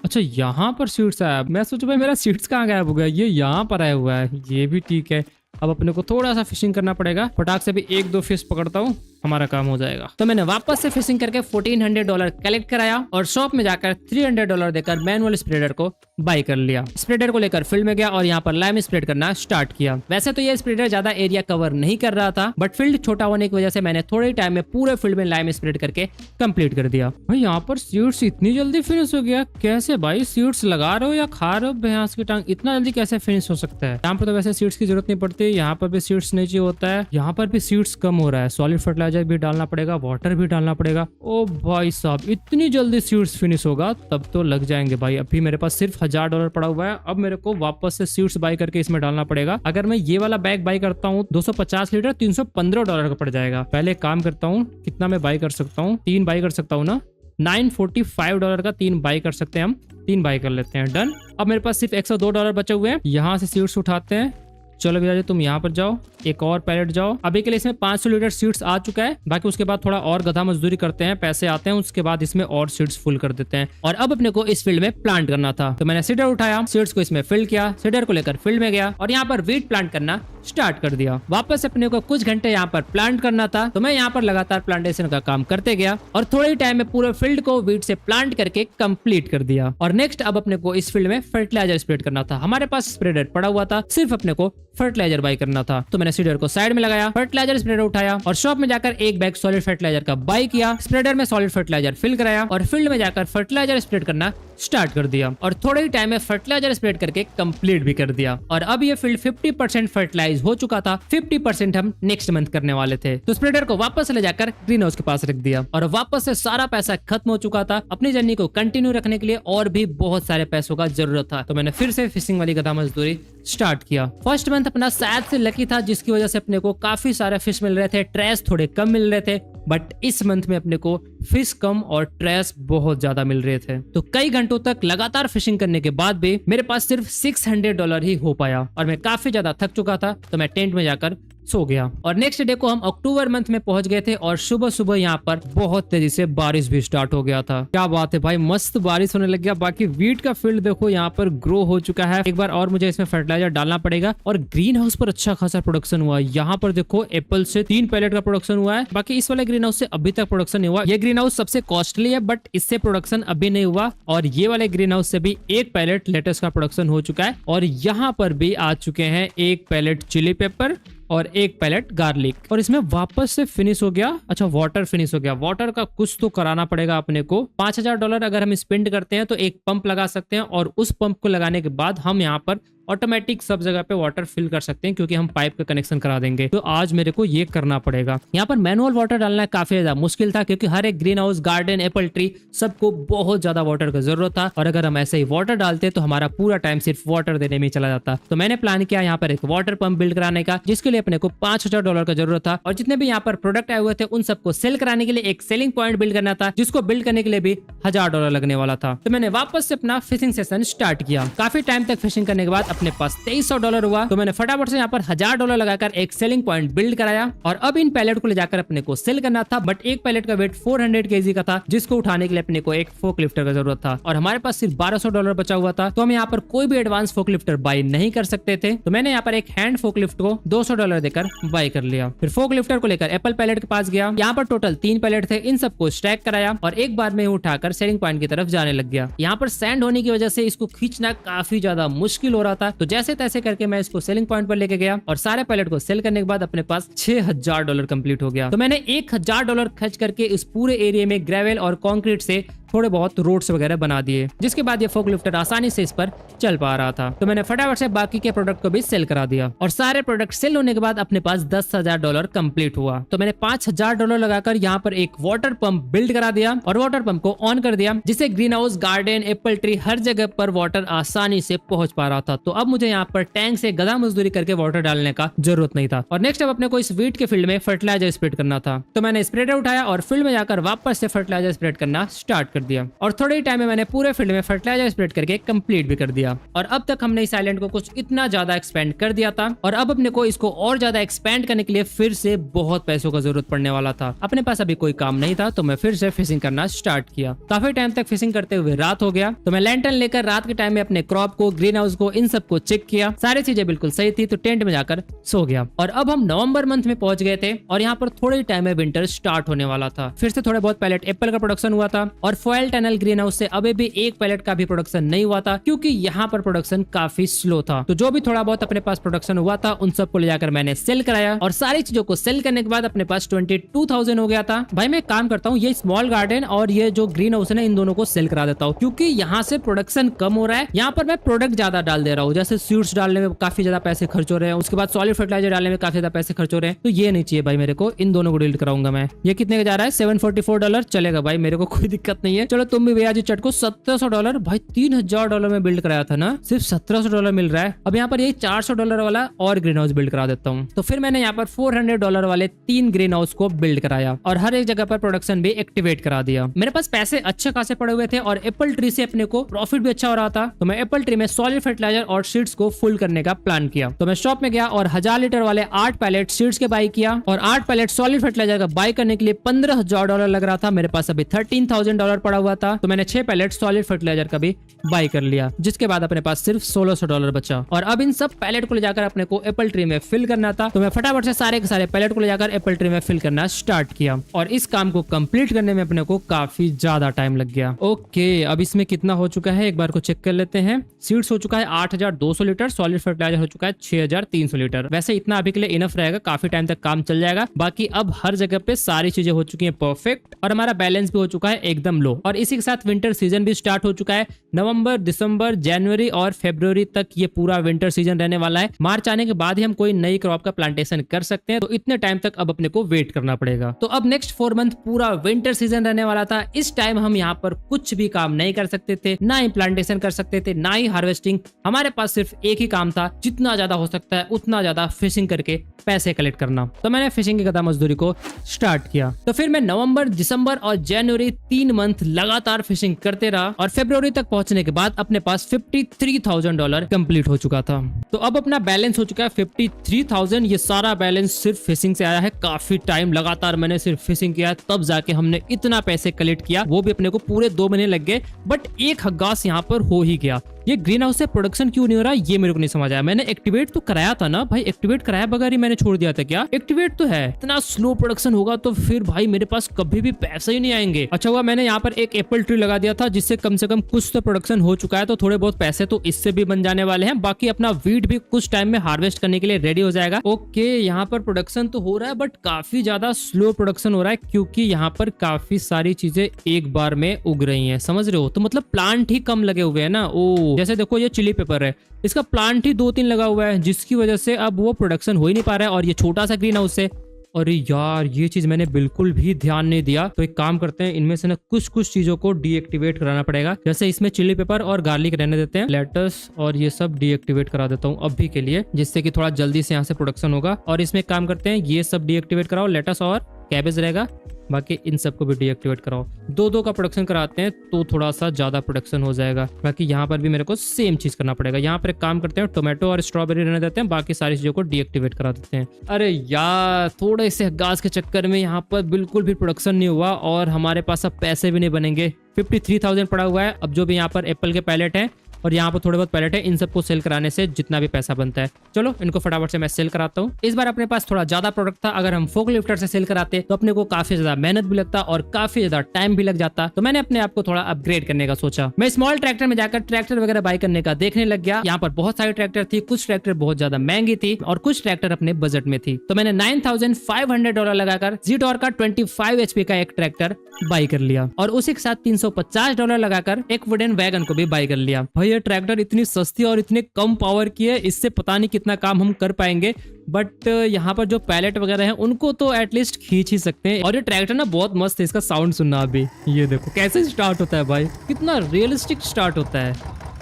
अच्छा यहाँ पर सीड्स आया। मैं सोचा भाई मेरा सीड्स कहाँ गायब हो गया, ये यहाँ पर आया हुआ है। ये भी ठीक है। अब अपने को थोड़ा सा फिशिंग करना पड़ेगा, फटाक से भी 1-2 फिश पकड़ता हूँ, हमारा काम हो जाएगा। तो मैंने वापस से फिशिंग करके $1400 कलेक्ट कराया, और शॉप में जाकर $300 देकर मैनुअल स्प्रेडर को बाई कर लिया। स्प्रेडर को लेकर फील्ड में गया और यहाँ पर लाइम स्प्रेड करना स्टार्ट किया। वैसे तो ये स्प्रेडर ज्यादा एरिया कवर नहीं कर रहा था, बट फील्ड छोटा होने की वजह से मैंने थोड़े टाइम में पूरे फील्ड में लाइम स्प्रेड करके कंप्लीट कर दिया। भाई यहाँ पर सीड्स इतनी जल्दी फिनिश हो गया कैसे? भाई सीड्स लगा रहे हो या खा रहे हो भैंस की टांग? इतना जल्दी कैसे फिनिश हो सकता है? यहाँ पर तो वैसे सीड्स की जरूरत नहीं पड़ती, यहाँ पर भी सीड्स नहीं चाहिए होता है। यहाँ पर भी सीड्स कम हो रहा है, सॉलिड फर्टिलाइजर भी डालना पड़ेगा, वाटर भी डालना पड़ेगा। ओ भाई साहब, इतनी जल्दी सीड्स फिनिश होगा तब तो लग जाएंगे भाई। अभी मेरे पास सिर्फ $1000 पड़ा हुआ है, अब मेरे को वापस से सीड्स बाई करके इसमें डालना पड़ेगा। अगर मैं ये वाला बैग बाई करता हूँ 250 लीटर $315 का पड़ जाएगा। पहले एक काम करता हूँ, कितना मैं बाई कर सकता हूँ? 3 बाई कर सकता हूँ ना, $945 का 3 बाई कर सकते हैं हम। 3 बाई कर लेते हैं, डन। अब मेरे पास सिर्फ $102 बचे हुए हैं। यहाँ से सीड्स उठाते हैं। चलो भैया जी तुम यहाँ पर जाओ, एक और पैलेट जाओ। अभी के लिए इसमें 500 लीटर सीड्स आ चुका है, बाकी उसके बाद थोड़ा और गधा मजदूरी करते हैं, पैसे आते हैं, उसके बाद इसमें और सीड्स फुल कर देते हैं। और अब अपने को इस फील्ड में प्लांट करना था, तो मैंने सीडर उठाया, सीड्स को इसमें फिल किया, सीडर को लेकर फील्ड में गया और यहाँ पर वीट प्लांट करना स्टार्ट कर दिया। वापस अपने को कुछ घंटे यहाँ पर प्लांट करना था, तो मैं यहाँ पर लगातार प्लांटेशन का काम करते गया और थोड़े ही टाइम में पूरे फील्ड को वीट से प्लांट करके कंप्लीट कर दिया। और नेक्स्ट अब अपने को इस फील्ड में फर्टिलाइजर स्प्रेड करना था। हमारे पास स्प्रेडर पड़ा हुआ था, सिर्फ अपने को फर्टिलाइजर बाई करना था। तो मैंने सीडर को साइड में लगाया, फर्टिलाइजर स्प्रेडर उठाया और शॉप में जाकर एक बैग सॉलिड फर्टिलाइजर का बाई किया। स्प्रेडर में सॉलिड फर्टिलाइजर फिल कराया और फील्ड में जाकर फर्टिलाइजर स्प्रेड करना स्टार्ट कर दिया और थोड़े ही टाइम में फर्टिलाइजर स्प्रेड करके कंप्लीट भी कर दिया। और अब ये फील्ड 50% फर्टिलाइज हो चुका था, 50% हम नेक्स्ट मंथ करने वाले थे। तो स्प्रेडर को वापस ले जाकर ग्रीन हाउस के पास रख दिया और वापस से सारा पैसा खत्म हो चुका था। अपनी जर्नी को कंटिन्यू रखने के लिए और भी बहुत सारे पैसों का जरूरत था, तो मैंने फिर से फिशिंग वाली गधा मजदूरी स्टार्ट किया। फर्स्ट मंथ अपना शायद से लकी था, जिसकी वजह से अपने को काफी सारे फिश मिल रहे थे, ट्रैश थोड़े कम मिल रहे थे। बट इस मंथ में अपने को फिश कम और ट्रैश बहुत ज्यादा मिल रहे थे। तो कई घंटों तक लगातार फिशिंग करने के बाद भी मेरे पास सिर्फ $600 ही हो पाया और मैं काफी ज्यादा थक चुका था, तो मैं टेंट में जाकर सो गया। और नेक्स्ट डे को हम अक्टूबर मंथ में पहुंच गए थे और सुबह सुबह यहाँ पर बहुत तेजी से बारिश भी स्टार्ट हो गया था। क्या बात है भाई, मस्त बारिश होने लग गया। बाकी वीट का फील्ड देखो यहाँ पर ग्रो हो चुका है। एक बार और मुझे इसमें फर्टिलाइजर डालना पड़ेगा और ग्रीन हाउस पर अच्छा खासा प्रोडक्शन हुआ है। यहाँ पर देखो एप्पल से 3 पैलेट का प्रोडक्शन हुआ है। बाकी इस वाले ग्रीन हाउस से अभी तक प्रोडक्शन नहीं हुआ। ये ग्रीन हाउस सबसे कॉस्टली है बट इससे प्रोडक्शन अभी नहीं हुआ। और ये वाले ग्रीन हाउस से भी 1 पैलेट लेटेस का प्रोडक्शन हो चुका है और यहाँ पर भी आ चुके हैं 1 पैलेट चिली पेपर और 1 पैलेट गार्लिक। और इसमें वापस से फिनिश हो गया। अच्छा, वाटर फिनिश हो गया। वाटर का कुछ तो कराना पड़ेगा अपने को। $5000 अगर हम स्पेंड करते हैं तो एक पंप लगा सकते हैं और उस पंप को लगाने के बाद हम यहाँ पर ऑटोमेटिक सब जगह पे वाटर फिल कर सकते हैं, क्योंकि हम पाइप का कनेक्शन करा देंगे। तो आज मेरे को ये करना पड़ेगा। यहाँ पर मैनुअल वाटर डालना काफी ज्यादा मुश्किल था, क्योंकि हर एक green house, garden, apple tree सबको बहुत ज्यादा वाटर की जरूरत था, और अगर हम ऐसे ही वाटर डालते तो हमारा पूरा टाइम सिर्फ वाटर देने में चला जाता। तो मैंने प्लान किया यहाँ पर एक वाटर पंप बिल्ड कराने का, जिसके लिए अपने को $5000 का जरूरत था, और जितने भी यहाँ पर प्रोडक्ट आए हुए थे उन सबको सेल कराने के लिए एक सेलिंग पॉइंट बिल्ड करना था, जिसको बिल्ड करने के लिए भी $1000 लगने वाला था। तो मैंने वापस से अपना फिशिंग सेशन स्टार्ट किया। काफी टाइम तक फिशिंग करने के बाद अपने पास $2300 हुआ, तो मैंने फटाफट से यहाँ पर $1000 लगाकर एक सेलिंग पॉइंट बिल्ड कराया, और अब इन पैलेट को ले जाकर अपने को सेल करना था। बट एक पैलेट का वेट 400 kg का था, जिसको उठाने के लिए अपने को एक फोक लिफ्टर का जरूरत था, और हमारे पास सिर्फ $1200 बचा हुआ था। तो हम यहाँ पर कोई भी एडवांस फोक लिफ्टर बाय नहीं कर सकते थे, तो मैंने यहाँ पर एक हैंड फोक लिफ्ट को $200 देकर बाय कर लिया। फिर फोक लिफ्टर को लेकर एप्पल पैलेट के पास गया। यहाँ पर टोटल 3 पैलेट थे, इन सबको स्टैक कराया और एक बार में उठाकर सेलिंग पॉइंट की तरफ जाने लग गया। यहाँ पर सैंड होने की वजह से इसको खींचना काफी ज्यादा मुश्किल हो रहा था, तो जैसे तैसे करके मैं इसको सेलिंग पॉइंट पर लेके गया, और सारे पैलेट को सेल करने के बाद अपने पास $6000 कंप्लीट हो गया। तो मैंने $1000 खर्च करके इस पूरे एरिया में ग्रेवल और कंक्रीट से थोड़े बहुत रोड्स वगैरह बना दिए, जिसके बाद ये फोक लिफ्टर आसानी से इस पर चल पा रहा था। तो मैंने फटाफट से बाकी के प्रोडक्ट को भी सेल करा दिया, और सारे प्रोडक्ट सेल होने के बाद अपने पास $10,000 कंप्लीट हुआ। तो मैंने $5000 लगाकर यहाँ पर एक वाटर पंप बिल्ड करा दिया, और वाटर पंप को ऑन कर दिया, जिससे greenhouse, garden, apple tree हर जगह पर वाटर आसानी से पहुंच पा रहा था। तो अब मुझे यहाँ पर टैंक से गधा मजदूरी करके वाटर डालने का जरूरत नहीं था। और नेक्स्ट अब अपने को इस वीट के फील्ड में फर्टिलाइजर स्प्रेड करना था। तो मैंने स्प्रेडर उठाया और फील्ड में जाकर वापस से फर्टिलाइजर स्प्रेड करना स्टार्ट कर दिया, और थोड़े ही टाइम में मैंने पूरे फील्ड में फर्टिलाइजर स्प्रेड करके कंप्लीट भी कर दिया। और अब तक हमने इस आइलैंड को कुछ इतना ज्यादा एक्सपेंड कर दिया था, और अब अपने को इसको और ज्यादा एक्सपेंड करने के लिए फिर से बहुत पैसों का जरूरत पड़ने वाला था। अपने पास अभी कोई काम नहीं था, तो मैं फिर से फिशिंग करना स्टार्ट किया। काफी टाइम तक फिशिंग करते हुए रात हो गया, तो मैं लैंटर्न लेकर रात के टाइम में अपने क्रॉप को, ग्रीन हाउस को, इन सबको चेक किया। सारी चीजें बिल्कुल सही थी, तो टेंट में जाकर सो गया। और अब हम नवंबर मंथ में पहुंच गए थे, और यहाँ पर थोड़े ही टाइम में विंटर स्टार्ट होने वाला था। फिर से थोड़े बहुत पैलेट एप्पल का प्रोडक्शन हुआ था, और फॉयल टनल ग्रीन हाउस से अभी भी एक पैलेट का भी प्रोडक्शन नहीं हुआ था, क्योंकि यहाँ पर प्रोडक्शन काफी स्लो था। तो जो भी थोड़ा बहुत अपने पास प्रोडक्शन हुआ था उन सबको ले जाकर मैंने सेल कराया, और सारी चीजों को सेल करने के बाद अपने पास 22,000 हो गया था। भाई मैं एक काम करता हूँ, ये स्मॉल गार्डन और ये जो ग्रीन हाउस है ना, इन दोनों को सेल करा देता हूँ, क्योंकि यहाँ से प्रोडक्शन कम हो रहा है। यहाँ पर मैं प्रोडक्ट ज्यादा डाल दे रहा हूँ, जैसे सीड्स डालने में काफी ज्यादा पैसे खर्च हो रहे हैं, उसके बाद सॉलिड फर्टिलाइजर डालने में काफी ज्यादा पैसे खर्च हो रहे हैं। तो ये नहीं चाहिए भाई मेरे को, इन दोनों को डिलीट कराऊंगा मैं। ये कितने का जा रहा है? $744 चलेगा भाई, मेरे को कोई दिक्कत नहीं है। चलो तुम भी भैया जी चट को $1700, भाई $3000 में बिल्ड कराया था ना, सिर्फ $1700 मिल रहा है। अब यहाँ पर यही $400 वाला और ग्रीन हाउस बिल्ड करा देता हूँ। तो फिर मैंने यहाँ पर $400 वाले 3 ग्रीन हाउस को बिल्ड कराया, और हर एक जगह पर प्रोडक्शन भी एक्टिवेट करा दिया। मेरे पास पैसे अच्छे खासे पड़े हुए थे, और एप्पल ट्री से अपने को प्रॉफिट भी अच्छा हो रहा था। तो मैं एप्पल ट्री में सॉलिड फर्टिलाइजर और सीड्स को फुल करने का प्लान किया। तो मैं शॉप में गया और 1000 लीटर वाले 8 पैलेट सीड्स के बाई किया, और 8 पैलेट सॉलिड फर्टिलाइजर का बाई करने के लिए $15,000 लग रहा था। मेरे पास अभी $13,000 पड़ा हुआ था, तो मैंने 6 पैलेट सॉलिड फर्टिलाइजर का भी बाई कर लिया, जिसके बाद अपने पास सिर्फ $1600 बचा। और अब इन सब पैलेट को ले जाकर अपने को एप्पल ट्री में फिल करना था। तो मैं फटाफट से सारे के सारे पैलेट को ले जाकर एप्पल ट्री में फिल करना स्टार्ट किया, और इस काम को कंप्लीट करने में अपने को काफी ज्यादा टाइम लग गया। ओके, अब इसमें कितना हो चुका है एक बार को चेक कर लेते हैं। सीड्स हो चुका है 8200 लीटर, सॉलिड फर्टिलाइजर हो चुका है 6300 लीटर। वैसे इतना अभी के लिए इनफ रहेगा, काफी टाइम तक काम चल जाएगा। बाकी अब हर जगह पे सारी चीजें हो चुकी हैं परफेक्ट, और हमारा बैलेंस भी हो चुका है एकदम लो। और इसी के साथ विंटर सीजन भी स्टार्ट हो चुका है। नवंबर, दिसंबर, जनवरी और फरवरी तक ये पूरा विंटर सीजन रहने वाला है। मार्च आने के बाद ही हम कोई नई क्रॉप का प्लांटेशन कर सकते हैं, तो इतने टाइम तक अब अपने को वेट करना पड़ेगा। तो अब नेक्स्ट 4 मंथ पूरा विंटर सीजन रहने वाला था। इस टाइम हम यहाँ पर कुछ भी काम नहीं कर सकते थे, ना ही प्लांटेशन कर सकते थे, ना ही हार्वेस्टिंग। हमारे पास सिर्फ एक ही काम था, जितना ज्यादा हो सकता है उतना ज्यादा फिशिंग करके पैसे कलेक्ट करना। तो मैंने फिशिंग की गधा मजदूरी को स्टार्ट किया। तो फिर मैं नवंबर, दिसंबर और जनवरी 3 मंथ लगातार फिशिंग करते रहा, और फरवरी तक पहुंचने के बाद अपने पास $53,000 कंप्लीट हो चुका था। तो अब अपना बैलेंस हो चुका है 53,000। ये सारा बैलेंस सिर्फ फिशिंग से आया है। काफी टाइम लगातार मैंने सिर्फ फिशिंग किया, तब जाके हमने इतना पैसे कलेक्ट किया। वो भी अपने को पूरे 2 महीने लग गए, बट एक हग्गास यहाँ पर हो ही गया। ये ग्रीन हाउस से प्रोडक्शन क्यों नहीं हो रहा, ये मेरे को नहीं समझ आया। मैंने एक्टिवेट तो कराया था ना भाई, एक्टिवेट कराया बगैर ही मैंने छोड़ दिया था क्या? एक्टिवेट तो है। इतना स्लो प्रोडक्शन होगा तो फिर भाई मेरे पास कभी भी पैसे ही नहीं आएंगे। अच्छा हुआ मैंने यहाँ पर पर एक एप्पल ट्री लगा दिया था, जिससे कम से कम कुछ तो प्रोडक्शन हो चुका है, तो थोड़े बहुत पैसे तो इससे भी बन जाने वाले हैं। बाकी अपना वीट भी कुछ टाइम में हार्वेस्ट करने के लिए रेडी हो जाएगा। ओके, यहाँ पर प्रोडक्शन तो हो रहा है, बट काफी ज्यादा स्लो प्रोडक्शन हो रहा है, क्योंकि यहाँ पर काफी सारी चीजें एक बार में उग रही है, समझ रहे हो। तो मतलब प्लांट ही कम लगे हुए है ना। ओ, जैसे देखो ये चिली पेपर है, इसका प्लांट ही 2-3 लगा हुआ है, जिसकी वजह से अब वो प्रोडक्शन हो ही नहीं पा रहा है। और ये छोटा सा ग्रीन हाउस है। अरे यार, ये चीज मैंने बिल्कुल भी ध्यान नहीं दिया। तो एक काम करते हैं, इनमें से ना कुछ चीजों को डीएक्टिवेट कराना पड़ेगा। जैसे इसमें चिली पेपर और गार्लिक रहने देते हैं, लेटस और ये सब डीएक्टिवेट करा देता हूँ अभी के लिए, जिससे कि थोड़ा जल्दी से यहाँ से प्रोडक्शन होगा। और इसमें एक काम करते हैं, ये सब डीएक्टिवेट कराओ, लेटस और कैबेज रहेगा, बाकी इन सबको भी डीएक्टिवेट कराओ। 2-2 का प्रोडक्शन कराते हैं तो थोड़ा सा ज्यादा प्रोडक्शन हो जाएगा। बाकी यहाँ पर भी मेरे को सेम चीज करना पड़ेगा। यहाँ पर एक काम करते हैं, टोमेटो और स्ट्रॉबेरी रहने देते हैं, बाकी सारी चीजों को डीएक्टिवेट करा देते हैं। अरे यार, थोड़े से गैस के चक्कर में यहाँ पर बिल्कुल भी प्रोडक्शन नहीं हुआ और हमारे पास अब पैसे भी नहीं बनेंगे। 53,000 पड़ा हुआ है। अब जो भी यहाँ पर एप्पल के पैलेट है और यहाँ पर थोड़े बहुत पैलेट है, इन सबको सेल कराने से जितना भी पैसा बनता है, चलो इनको फटाफट से मैं सेल कराता हूँ। इस बार अपने पास थोड़ा ज्यादा प्रोडक्ट था। अगर हम फोक लिफ्टर से सेल कराते तो अपने को काफी ज्यादा मेहनत भी लगता और काफी ज्यादा टाइम भी लग जाता। तो मैंने अपने आप को थोड़ा अपग्रेड करने का सोचा। मैं स्मॉल ट्रैक्टर में जाकर ट्रैक्टर वगैरह बाय करने का देखने लग गया। यहाँ पर बहुत सारी ट्रैक्टर थी, कुछ ट्रैक्टर बहुत ज्यादा महंगी थी और कुछ ट्रैक्टर अपने बजट में थी। तो मैंने $9,500 लगाकर जीटोर का 25 HP का एक ट्रैक्टर बाय कर लिया और उसी के साथ $350 लगाकर एक वुडन वैगन को भी बाय कर लिया। भाई ये ट्रैक्टर इतनी सस्ती और इतने कम पावर की है, इससे पता नहीं कितना काम हम कर पाएंगे। बट यहाँ पर जो पैलेट वगैरह हैं उनको तो एटलीस्ट खींच ही सकते हैं। और ये ट्रैक्टर ना बहुत मस्त है, इसका साउंड सुनना अभी। ये देखो कैसे स्टार्ट होता है भाई, कितना रियलिस्टिक स्टार्ट होता है।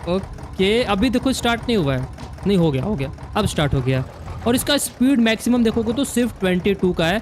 ओके, अभी देखो स्टार्ट नहीं हुआ है, नहीं हो गया, अब स्टार्ट हो गया। और इसका स्पीड मैक्सिमम देखोगे तो सिर्फ 22 का है।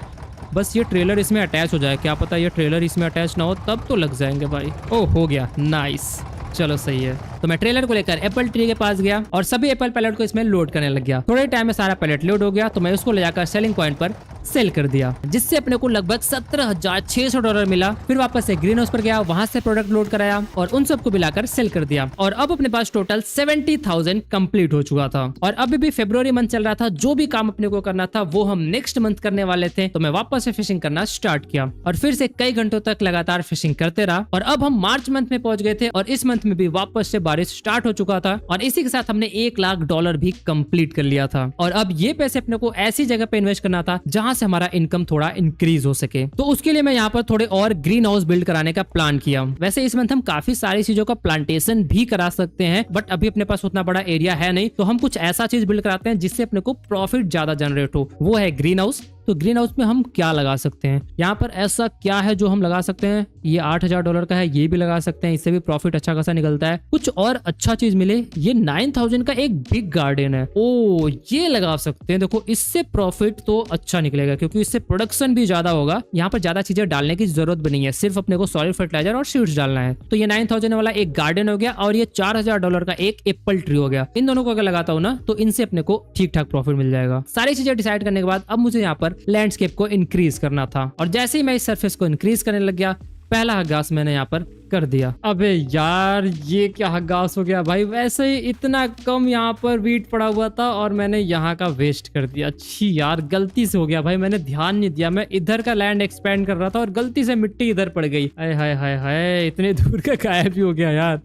बस ये ट्रेलर इसमें अटैच हो जाए, क्या पता ये ट्रेलर इसमें अटैच ना हो, तब तो लग जाएंगे भाई। ओ, हो गया, नाइस, चलो सही है। तो मैं ट्रेलर को लेकर एप्पल ट्री के पास गया और सभी एप्पल पैलेट को इसमें लोड करने लग गया। थोड़े टाइम में सारा पैलेट लोड हो गया, तो मैं उसको ले जाकर सेलिंग पॉइंट पर सेल कर दिया, जिससे अपने को लगभग $17,600 मिला। फिर वापस से ग्रीन हाउस पर गया, वहां से प्रोडक्ट लोड कराया और उन सबको मिलाकर सेल कर दिया। और अब अपने पास टोटल 70,000 कंप्लीट हो चुका था। और अभी भी फरवरी मंथ चल रहा था, जो भी काम अपने को करना था वो हम नेक्स्ट मंथ करने वाले थे। तो मैं वापस से फिशिंग करना स्टार्ट किया और फिर से कई घंटों तक लगातार फिशिंग करते रहा। और अब हम मार्च मंथ में पहुंच गए थे और इस मंथ में भी वापस से बारिश स्टार्ट हो चुका था और इसी के साथ हमने $1,00,000 भी कंप्लीट कर लिया था। और अब ये पैसे अपने को ऐसी जगह पे इन्वेस्ट करना था जहां से हमारा इनकम थोड़ा इंक्रीज हो सके। तो उसके लिए मैं यहाँ पर थोड़े और ग्रीन हाउस बिल्ड कराने का प्लान किया। वैसे इस मंथ हम काफी सारी चीजों का प्लांटेशन भी करा सकते हैं, बट अभी अपने पास उतना बड़ा एरिया है नहीं, तो हम कुछ ऐसा चीज बिल्ड कराते हैं जिससे अपने को प्रॉफिट ज्यादा जनरेट हो, वो है ग्रीन हाउस। तो ग्रीन हाउस में हम क्या लगा सकते हैं, यहाँ पर ऐसा क्या है जो हम लगा सकते हैं। ये $8,000 का है, ये भी लगा सकते हैं, इससे भी प्रॉफिट अच्छा खासा निकलता है। कुछ और अच्छा चीज मिले, ये 9,000 का एक बिग गार्डन है, ओ ये लगा सकते हैं। देखो इससे प्रॉफिट तो अच्छा निकलेगा क्योंकि इससे प्रोडक्शन भी ज्यादा होगा। यहाँ पर ज्यादा चीजें डालने की जरूरत भी नहीं है, सिर्फ अपने को सॉलिड फर्टिलाइजर और सीड्स डालना है। तो ये 9,000 वाला एक गार्डन हो गया और ये $4,000 का एक एप्पल ट्री हो गया। इन दोनों को अगर लगाता हूँ ना तो इनसे अपने को ठीक ठाक प्रॉफिट मिल जाएगा। सारी चीजें डिसाइड करने के बाद अब मुझे यहाँ पर लैंडस्केप को इंक्रीज करना था और जैसे ही मैं इस सरफेस को इंक्रीज करने लग गया, पहला हगास मैंने यहाँ पर कर दिया। अबे यार ये क्या हगास हो गया भाई, वैसे ही इतना कम यहाँ पर वीट पड़ा हुआ था और मैंने यहाँ का वेस्ट कर दिया। अच्छी यार गलती से हो गया भाई, मैंने ध्यान नहीं दिया। मैं इधर का लैंड एक्सपेंड कर रहा था और गलती से मिट्टी इधर पड़ गई। हाय हाय हाय हाय, इतने दूर का गायब भी हो गया यार।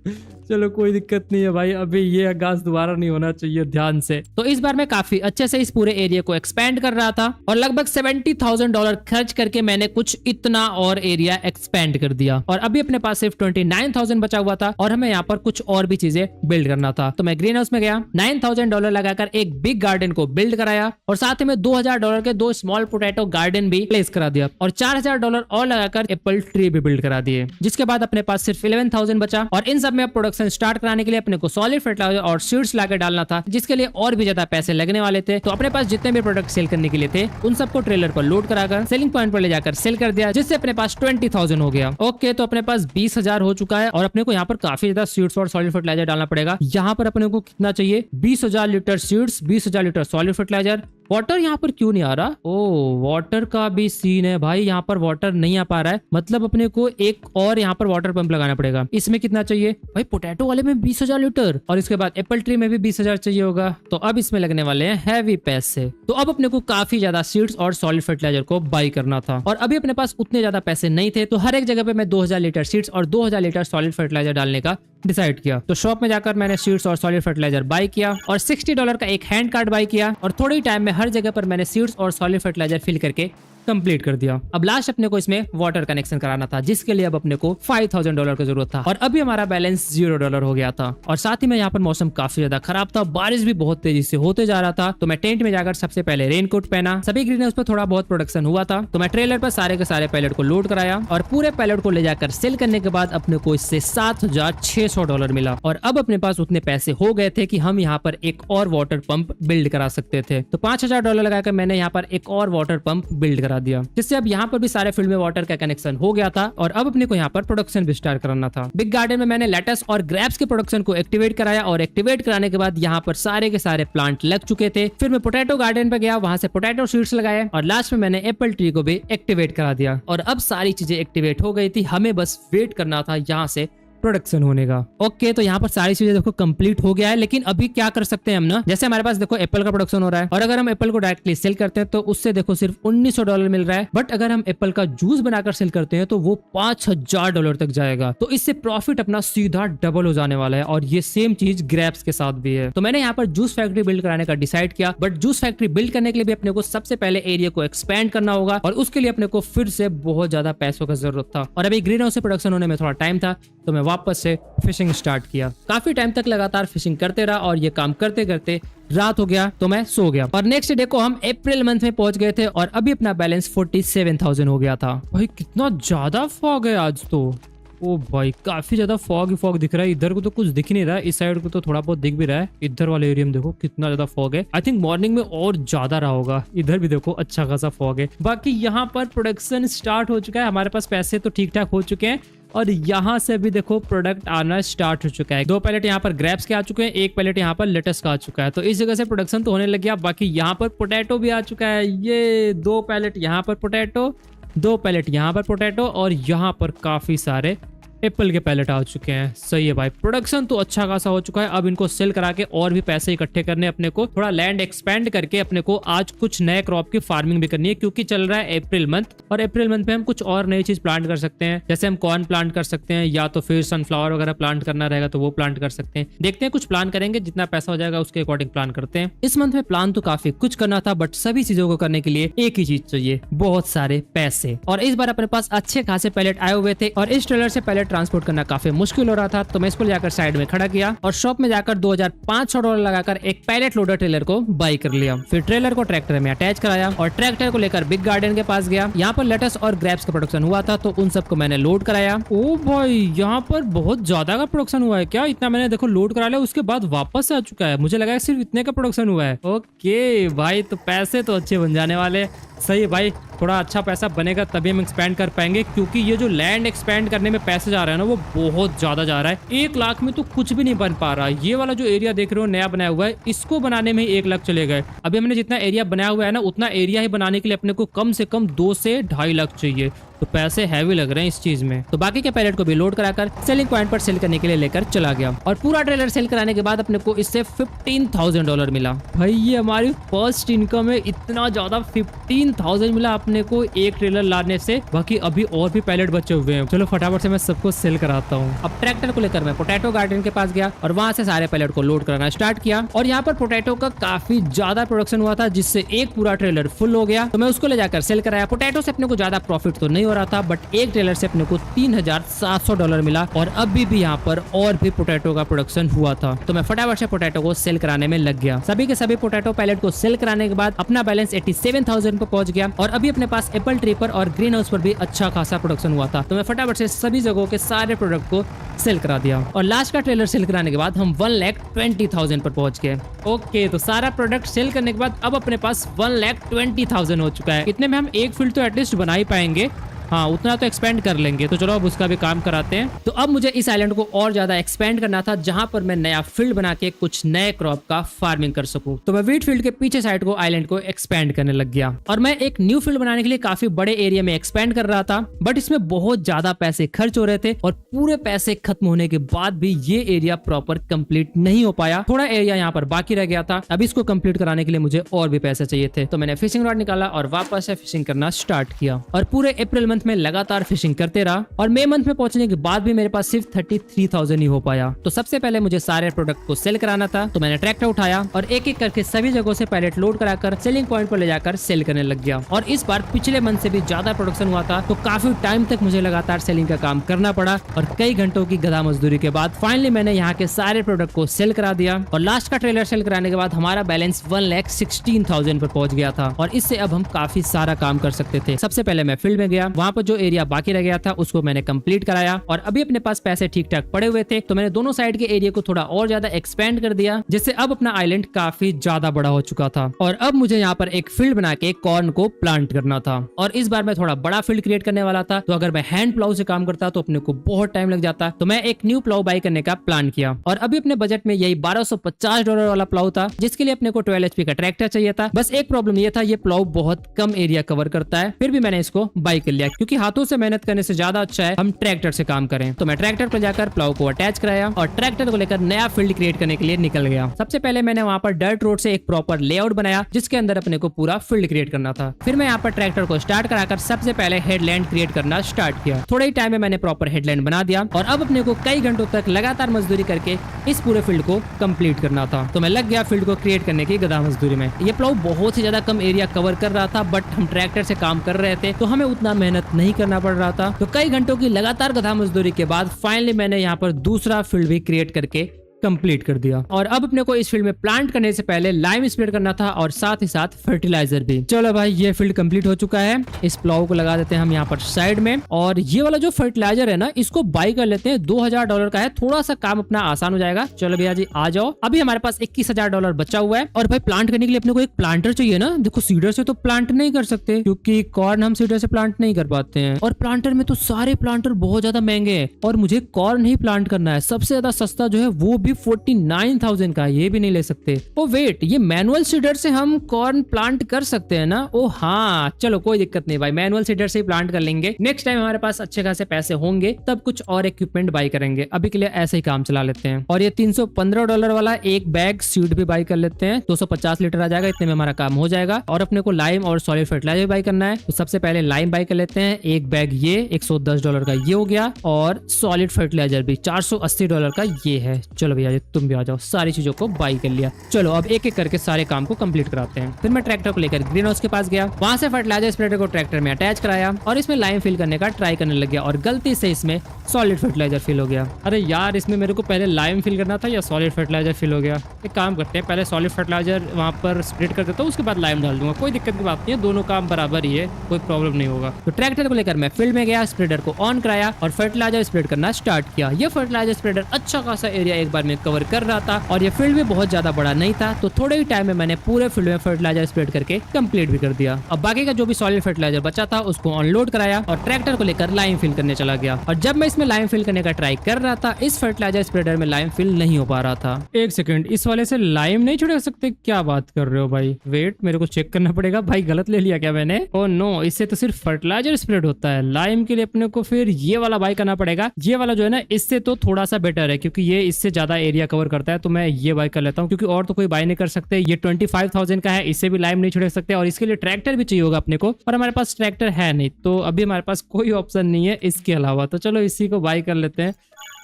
चलो कोई दिक्कत नहीं है भाई, अभी ये हगास दोबारा नहीं होना चाहिए, ध्यान से। तो इस बार मैं काफी अच्छे से इस पूरे एरिया को एक्सपेंड कर रहा था और लगभग $70,000 खर्च करके मैंने कुछ इतना और एरिया एक्सपेंड कर दिया। और अभी अपने पास सिर्फ 29,000 बचा हुआ था और हमें यहाँ पर कुछ और भी चीजें बिल्ड करना था। तो मैं ग्रीन हाउस में गया, $9,000 लगाकर एक बिग गार्डन को बिल्ड कराया और साथ ही में $2,000 के 2 स्मॉल पोटैटो गार्डन भी प्लेस करा दिया और $4,000 और लगाकर एप्पल ट्री भी बिल्ड करा दिए। जिसके बाद अपने पास सिर्फ 11,000 बचा और इन सब में प्रोडक्शन स्टार्ट कराने के लिए अपने को सॉलिड फर्टिलाइजर और सीड्स लाकर डालना था, जिसके लिए और भी ज्यादा पैसे लगने वाले थे। तो अपने पास जितने भी प्रोडक्ट सेल करने के लिए थे उन सबको ट्रेलर पर लोड कराकर सेलिंग पॉइंट पर ले जाकर सेल कर दिया, जिससे अपने पास 20,000 हो गया। ओके, तो अपने पास 20,000 हो चुका है और अपने को यहाँ पर काफी ज्यादा सीड्स और सॉलिड फर्टिलाइजर डालना पड़ेगा। यहाँ पर अपने को कितना चाहिए, 20,000 litre seeds, 20,000 litre solid fertiliser water यहाँ पर क्यों नहीं आ रहा? ओ वाटर का भी सीन है भाई, यहाँ पर वाटर नहीं आ पा रहा है, मतलब अपने को एक और यहाँ पर वाटर पंप लगाना पड़ेगा। इसमें कितना चाहिए भाई? पोटैटो वाले में 20,000 लीटर और इसके बाद एप्पल ट्री में भी 20,000 चाहिए होगा, तो अब इसमें लगने वाले हैं हैवी पैसे। तो अब अपने को काफी ज्यादा सीड्स और सॉलिड फर्टिलाइजर को बाई करना था और अभी अपने पास उतने ज्यादा पैसे नहीं थे, तो हर एक जगह पे मैं 2000 लीटर सीड्स और 2000 लीटर सॉलिड फर्टिलाइजर डालने का डिसाइड किया। तो शॉप में जाकर मैंने सीड्स और सॉलिड फर्टिलाइजर बाई किया और $60 का एक हैंड कार्ड बाई किया और थोड़े ही टाइम में हर जगह पर मैंने सीड्स और सॉलिड फर्टिलाइजर फिल करके कंप्लीट कर दिया। अब लास्ट अपने को इसमें वाटर कनेक्शन कराना था, जिसके लिए अब अपने को $5,000 की जरूरत था और अभी हमारा बैलेंस $0 हो गया था। और साथ ही में यहाँ पर मौसम काफी ज्यादा खराब था, बारिश भी बहुत तेजी से होते जा रहा था, तो मैं टेंट में जाकर सबसे पहले रेनकोट पहना। सभी ग्रीन हाउस पर थोड़ा बहुत प्रोडक्शन हुआ था, तो मैं ट्रेलर पर सारे के सारे पैलेट को लोड कराया और पूरे पैलेट को ले जाकर सेल करने के बाद अपने को इससे $7,600 मिला। और अब अपने पास उतने पैसे हो गए थे कि हम यहाँ पर एक और वाटर पंप बिल्ड करा सकते थे। तो $5,000 लगाकर मैंने यहाँ पर एक और वाटर पंप बिल्ड करा दिया, जिससे अब यहाँ पर भी सारे फील्ड में वाटर का कनेक्शन हो गया था और अब अपने को यहाँ पर प्रोडक्शन भी स्टार्ट कराना था। बिग गार्डन में मैंने लेटस और ग्रेप्स के प्रोडक्शन को एक्टिवेट कराया और एक्टिवेट कराने के बाद यहाँ पर सारे के सारे प्लांट लग चुके थे। फिर मैं पोटैटो गार्डन पे गया, वहां से पोटैटो सीड्स लगाए और लास्ट में मैंने एप्पल ट्री को भी एक्टिवेट करा दिया और अब सारी चीजें एक्टिवेट हो गई थी, हमें बस वेट करना था यहाँ से प्रोडक्शन होने का। ओके, तो यहाँ पर सारी चीजें देखो कंप्लीट हो गया है, लेकिन अभी क्या कर सकते हैं हम ना, जैसे हमारे पास देखो एप्पल का प्रोडक्शन हो रहा है और अगर हम एप्पल को डायरेक्टली सेल करते हैं तो उससे देखो सिर्फ $1,900 मिल रहा है, बट अगर हम एप्पल का जूस बनाकर सेल करते हैं तो वो $5,000 तक जाएगा। तो इससे प्रॉफिट अपना सीधा डबल हो जाने वाला है और ये सेम चीज ग्रेप्स के साथ भी है। तो मैंने यहाँ पर जूस फैक्ट्री बिल्ड कराने का डिसाइड किया, बट जूस फैक्ट्री बिल्ड करने के लिए भी अपने को सबसे पहले एरिया को एक्सपेंड करना होगा और उसके लिए अपने को फिर से बहुत ज्यादा पैसों की जरूरत था और अभी ग्रीन हाउस से प्रोडक्शन होने में थोड़ा टाइम था, तो मैं वापस से फिशिंग स्टार्ट किया। काफी टाइम तक लगातार फिशिंग करते रहा और ये काम करते करते रात हो गया, तो मैं सो गया और नेक्स्ट डे को हम अप्रैल मंथ में पहुंच गए थे और अभी अपना बैलेंस 47,000 हो गया था। भाई कितना ज्यादा फॉग है आज तो, ओ भाई काफी ज्यादा फॉग ही फॉग दिख रहा है। इधर को तो कुछ दिख नहीं रहा है, इस साइड को तो थोड़ा बहुत दिख भी रहा है, इधर वाले एरिया में देखो कितना ज्यादा फॉग है। आई थिंक मॉर्निंग में और ज्यादा रहा होगा। इधर भी देखो अच्छा खासा फॉग है। बाकी यहाँ पर प्रोडक्शन स्टार्ट हो चुका है, हमारे पास पैसे तो ठीक ठाक हो चुके हैं और यहाँ से भी देखो प्रोडक्ट आना स्टार्ट हो चुका है। 2 पैलेट यहाँ पर ग्रेप्स के आ चुके हैं, 1 पैलेट यहाँ पर लेटस का आ चुका है, तो इस जगह से प्रोडक्शन तो होने लग गया। बाकी यहाँ पर पोटैटो भी आ चुका है, ये 2 पैलेट यहाँ पर पोटैटो, 2 पैलेट यहाँ पर पोटैटो और यहाँ पर काफी सारे एप्पल के पैलेट आ चुके हैं। सही है भाई, प्रोडक्शन तो अच्छा खासा हो चुका है। अब इनको सेल करा के और भी पैसे इकट्ठे करने, अपने को थोड़ा लैंड एक्सपेंड करके अपने को आज कुछ नए क्रॉप की फार्मिंग भी करनी है, क्योंकि चल रहा है अप्रैल मंथ और अप्रैल मंथ में हम कुछ और नई चीज प्लांट कर सकते हैं। जैसे हम कॉर्न प्लांट कर सकते हैं या तो फिर सनफ्लावर वगैरह प्लांट करना रहेगा तो वो प्लांट कर सकते हैं। देखते हैं कुछ प्लान करेंगे, जितना पैसा हो जाएगा उसके अकॉर्डिंग प्लान करते हैं। इस मंथ में प्लान तो काफी कुछ करना था, बट सभी चीजों को करने के लिए एक ही चीज चाहिए, बहुत सारे पैसे। और इस बार अपने पास अच्छे खासे पैलेट आए हुए थे और इस ट्रेलर से पैलेट ट्रांसपोर्ट करना काफी मुश्किल हो रहा था, तो मैं इसको जाकर साइड में खड़ा किया और शॉप में जाकर $2,500 लगाकर एक पैलेट लोडर ट्रेलर को बाई कर लिया। फिर ट्रेलर को ट्रैक्टर में अटैच कराया और ट्रैक्टर को लेकर बिग गार्डन के पास गया। यहाँ पर लेटस और ग्रेप्स का प्रोडक्शन हुआ था, तो उन सबको मैंने लोड कराया। ओ भाई, यहाँ पर बहुत ज्यादा का प्रोडक्शन हुआ है क्या? इतना मैंने देखो लोड करा लिया, उसके बाद वापस आ चुका है। मुझे लगा सिर्फ इतने का प्रोडक्शन हुआ है। ओके भाई, तो पैसे तो अच्छे बन जाने वाले। सही है भाई, थोड़ा अच्छा पैसा बनेगा तभी हम एक्सपेंड कर पाएंगे, क्योंकि ये जो लैंड एक्सपेंड करने में पैसे जा रहे हैं ना, वो बहुत ज्यादा जा रहा है। 1 लाख में तो कुछ भी नहीं बन पा रहा। ये वाला जो एरिया देख रहे हो नया बनाया हुआ है, इसको बनाने में ही 1 लाख चले गए। अभी हमने जितना एरिया बनाया हुआ है ना, उतना एरिया ही बनाने के लिए अपने को कम से कम 2 से 2.5 लाख चाहिए, तो पैसे हैवी लग रहे हैं इस चीज में। तो बाकी के पैलेट को भी लोड कराकर सेलिंग पॉइंट पर सेल करने के लिए लेकर चला गया और पूरा ट्रेलर सेल कराने के बाद अपने को इससे $15,000 मिला। भाई ये हमारी फर्स्ट इनकम है, इतना ज्यादा 15,000 मिला अपने को एक ट्रेलर लाने से। बाकी अभी और भी पैलेट बचे हुए हैं, चलो फटाफट से मैं सबको सेल कराता हूँ। अब ट्रैक्टर को लेकर मैं पोटैटो गार्डन के पास गया और वहां से सारे पैलेट को लोड करना स्टार्ट किया और यहाँ पर पोटैटो का काफी ज्यादा प्रोडक्शन हुआ था, जिससे एक पूरा ट्रेलर फुल हो गया, तो मैं उसको ले जाकर सेल कराया। पोटैटो से अपने को ज्यादा प्रॉफिट तो नहीं हो रहा था, बट एक ट्रेलर से अपने को $3,700 मिला और अभी भी यहाँ पर और भी पोटैटो का प्रोडक्शन हुआ था, तो मैं फटाफट से पोटैटो को सेल कराने में लग गया। सभी के सभी पोटैटो पैलेट को सेल कराने के बाद अपना बैलेंस 87,000 पर पहुंच गया और अभी अपने पास एप्पल ट्री पर और ग्रीन हाउस पर भी अच्छा खासा प्रोडक्शन हुआ था, तो मैं फटाफट से सभी जगहों के सारे प्रोडक्ट को सेल करा दिया और लास्ट का ट्रेलर सेल कराने के बाद हम 1,20,000 पर पहुंच गए। ओके, तो सारा प्रोडक्ट सेल करने के बाद अब अपने पास 1,20,000 हो चुका है। इतने में हम एक फील्ड तो एटलीस्ट बना ही पाएंगे, हाँ उतना तो एक्सपेंड कर लेंगे, तो चलो अब उसका भी काम कराते हैं। तो अब मुझे इस आइलैंड को और ज्यादा एक्सपेंड करना था, जहां पर मैं नया फील्ड बना के कुछ नए क्रॉप का फार्मिंग कर सकूं। तो मैं वीट फील्ड के पीछे साइड को आइलैंड को एक्सपेंड करने लग गया और मैं एक न्यू फील्ड बनाने के लिए काफी बड़े एरिया में एक्सपेंड कर रहा था, बट इसमें बहुत ज्यादा पैसे खर्च हो रहे थे और पूरे पैसे खत्म होने के बाद भी ये एरिया प्रॉपर कंप्लीट नहीं हो पाया। थोड़ा एरिया यहाँ पर बाकी रह गया था। अब इसको कंप्लीट कराने के लिए मुझे और भी पैसे चाहिए थे, तो मैंने फिशिंग रॉड निकाला और वापस से फिशिंग करना स्टार्ट किया और पूरे अप्रैल मंथ में लगातार फिशिंग करते रहा और मई मंथ में पहुंचने के बाद भी मेरे पास सिर्फ 33,000 ही हो पाया। तो सबसे पहले मुझे सारे प्रोडक्ट को सेल कराना था, तो मैंने ट्रैक्टर उठाया और एक एक करके सभी जगहों से पैलेट लोड कराकर सेलिंग पॉइंट पर ले जाकर सेल करने लग गया। और इस बार पिछले मंथ से भी ज्यादा प्रोडक्शन हुआ था, तो काफी टाइम तक मुझे लगातार सेलिंग का काम करना पड़ा और कई घंटों की गधा मजदूरी के बाद फाइनली मैंने यहाँ के सारे प्रोडक्ट को सेल करा दिया और लास्ट का ट्रेलर सेल कराने के बाद हमारा बैलेंस 1,16,000 पर पहुंच गया था और इससे अब हम काफी सारा काम कर सकते थे। सबसे पहले मैं फील्ड में गया, वहाँ पर जो एरिया बाकी रह गया था उसको मैंने कंप्लीट कराया और अभी अपने पास पैसे ठीक ठाक पड़े हुए थे, तो मैंने दोनों साइड के एरिया को थोड़ा और ज्यादा एक्सपेंड कर दिया, जिससे अब अपना आइलैंड काफी ज्यादा बड़ा हो चुका था। और अब मुझे यहाँ पर एक फील्ड बना के कॉर्न को प्लांट करना था और इस बार मैं थोड़ा बड़ा फील्ड क्रिएट करने वाला था, तो अगर मैं हैंड प्लाउ से काम करता तो अपने को बहुत टाइम लग जाता, तो मैं एक न्यू प्लाउ बाई करने का प्लान किया और अभी अपने बजट में यही $1250 वाला प्लाउ था, जिसके लिए अपने को 12 HP का ट्रैक्टर चाहिए था। बस एक प्रॉब्लम ये था, ये प्लाउ बहुत कम एरिया कवर करता है, फिर भी मैंने इसको बाई कर लिया क्योंकि हाथों से मेहनत करने से ज्यादा अच्छा है हम ट्रैक्टर से काम करें। तो मैं ट्रैक्टर पर जाकर प्लाउ को अटैच कराया और ट्रैक्टर को लेकर नया फील्ड क्रिएट करने के लिए निकल गया। सबसे पहले मैंने वहाँ पर डर्ट रोड से एक प्रॉपर लेआउट बनाया, जिसके अंदर अपने को पूरा फील्ड क्रिएट करना था। फिर मैं यहाँ पर ट्रैक्टर को स्टार्ट कराकर सबसे पहले हेडलैंड क्रिएट करना स्टार्ट किया। थोड़े ही टाइम में मैंने प्रॉपर हेडलैंड बना दिया और अब अपने को कई घंटों तक लगातार मजदूरी करके इस पूरे फील्ड को कंप्लीट करना था। तो मैं लग गया फील्ड को क्रिएट करने की गधा मजदूरी में। ये प्लाउ बहुत ही ज्यादा कम एरिया कवर कर रहा था, बट हम ट्रैक्टर से काम कर रहे थे तो हमें उतना मेहनत नहीं करना पड़ रहा था। तो कई घंटों की लगातार गधा मजदूरी के बाद फाइनली मैंने यहाँ पर दूसरा फील्ड भी क्रिएट करके कंप्लीट कर दिया और अब अपने को इस फील्ड में प्लांट करने से पहले लाइम स्प्रेड करना था और साथ ही साथ फर्टिलाइजर भी। चलो भाई ये फील्ड कंप्लीट हो चुका है, इस प्लाउ को लगा देते हैं हम यहाँ पर साइड में और ये वाला जो फर्टिलाइजर है ना इसको बाई कर लेते हैं। $2,000 का है, थोड़ा सा काम अपना आसान हो जाएगा। चलो भैया जी आ जाओ। अभी हमारे पास $21,000 बचा हुआ है और भाई प्लांट करने के लिए अपने को एक प्लांटर चाहिए ना। देखो सीडर से तो प्लांट नहीं कर सकते क्योंकि कॉर्न हम सीडर से प्लांट नहीं कर पाते हैं और प्लांटर में तो सारे प्लांटर बहुत ज्यादा महंगे हैं और मुझे कॉर्न ही प्लांट करना है। सबसे ज्यादा सस्ता जो है वो भी 49,000 का, ये भी नहीं ले सकते। ओ वेट, ये मैनुअल सीडर से हम कॉर्न प्लांट कर सकते हैं ना? ओ हाँ चलो कोई दिक्कत नहीं भाई, मैनुअल सीडर से ही प्लांट कर लेंगे। नेक्स्ट टाइम हमारे पास अच्छे खासे पैसे होंगे तब कुछ और इक्विपमेंट बाई करेंगे, अभी के लिए ऐसे ही काम चला लेते हैं। और ये $315 वाला एक बैग सीड भी बाई कर लेते हैं, 250 लीटर आ जाएगा, इतने में हमारा काम हो जाएगा। और अपने को लाइम और सॉलिड फर्टिलाइजर बाई करना है, तो सबसे पहले लाइम बाई कर लेते हैं, एक बैग ये $110 का ये हो गया और सॉलिड फर्टिलाइजर भी $480 का ये है। चलो भैया तुम भी आ जाओ, सारी चीजों को बाई कर लिया। चलो अब एक एक करके सारे काम को कंप्लीट कराते हैं। फिर मैं ट्रैक्टर को लेकर ग्रीन हाउस के पास गया, वहां से फर्टिलाइजर स्प्रेडर को ट्रैक्टर में अटैच कराया और इसमें लाइम फिल करने का ट्राई करने लग गया और गलती से इसमें सॉलिड फर्टिलाइजर फिल हो गया। अरे यार इसमें मेरे को पहले लाइम फिल करना था या सॉलिड फर्टिलाइजर फिल हो गया। एक काम करते हैं, पहले सॉलिड फर्टिलाइजर वहां पर स्प्रेड कर देता हूँ, उसके बाद लाइम डाल दूंगा, कोई दिक्कत की बात नहीं है, दोनों काम बराबर ही है, कोई प्रॉब्लम नहीं होगा। तो ट्रैक्टर को लेकर मैं फील्ड में गया, स्प्रेडर को ऑन कराया और फर्टिलाइजर स्प्रेड करना स्टार्ट किया। ये फर्टिलाइजर स्प्रेडर अच्छा खासा एरिया एक बार में कवर कर रहा था और ये फील्ड भी बहुत ज्यादा बड़ा नहीं था, तो थोड़े ही टाइम में मैंने पूरे फील्ड में फर्टिलाइजर स्प्रेड करके कंप्लीट भी कर दिया। अब बाकी का जो भी सॉलिड फर्टिलाइजर बचा था उसको अनलोड कराया और ट्रैक्टर को लेकर लाइम फिल करने चला गया। और जब मैं इसमें लाइम फिल करने का ट्राई कर रहा था, इस फर्टिलाइजर स्प्रेडर में लाइम फिल नहीं हो पा रहा था। एक सेकंड, इस वाले से लाइम नहीं छिड़क सकते? क्या बात कर रहे हो भाई, वेट मेरे को चेक करना पड़ेगा। भाई गलत ले लिया क्या मैंने? ओह नो, इससे तो सिर्फ फर्टिलाइजर स्प्रेड होता है, लाइम के लिए अपने को फिर ये वाला बाई करना पड़ेगा। ये वाला जो है ना इससे तो थोड़ा सा बेटर है क्योंकि ये इससे ज्यादा एरिया कवर करता है, तो मैं ये बाई कर लेता हूँ क्योंकि और तो कोई बाई नहीं कर सकते। ये 25,000 का है, इससे भी लाइम नहीं छिड़क सकते और इसके लिए ट्रैक्टर भी चाहिए होगा अपने को, और हमारे पास ट्रैक्टर है नहीं, तो अभी हमारे पास कोई ऑप्शन नहीं है इसके अलावा। तो चलो इसी को बाई कर लेते हैं,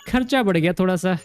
खर्चा बढ़ गया थोड़ा सा,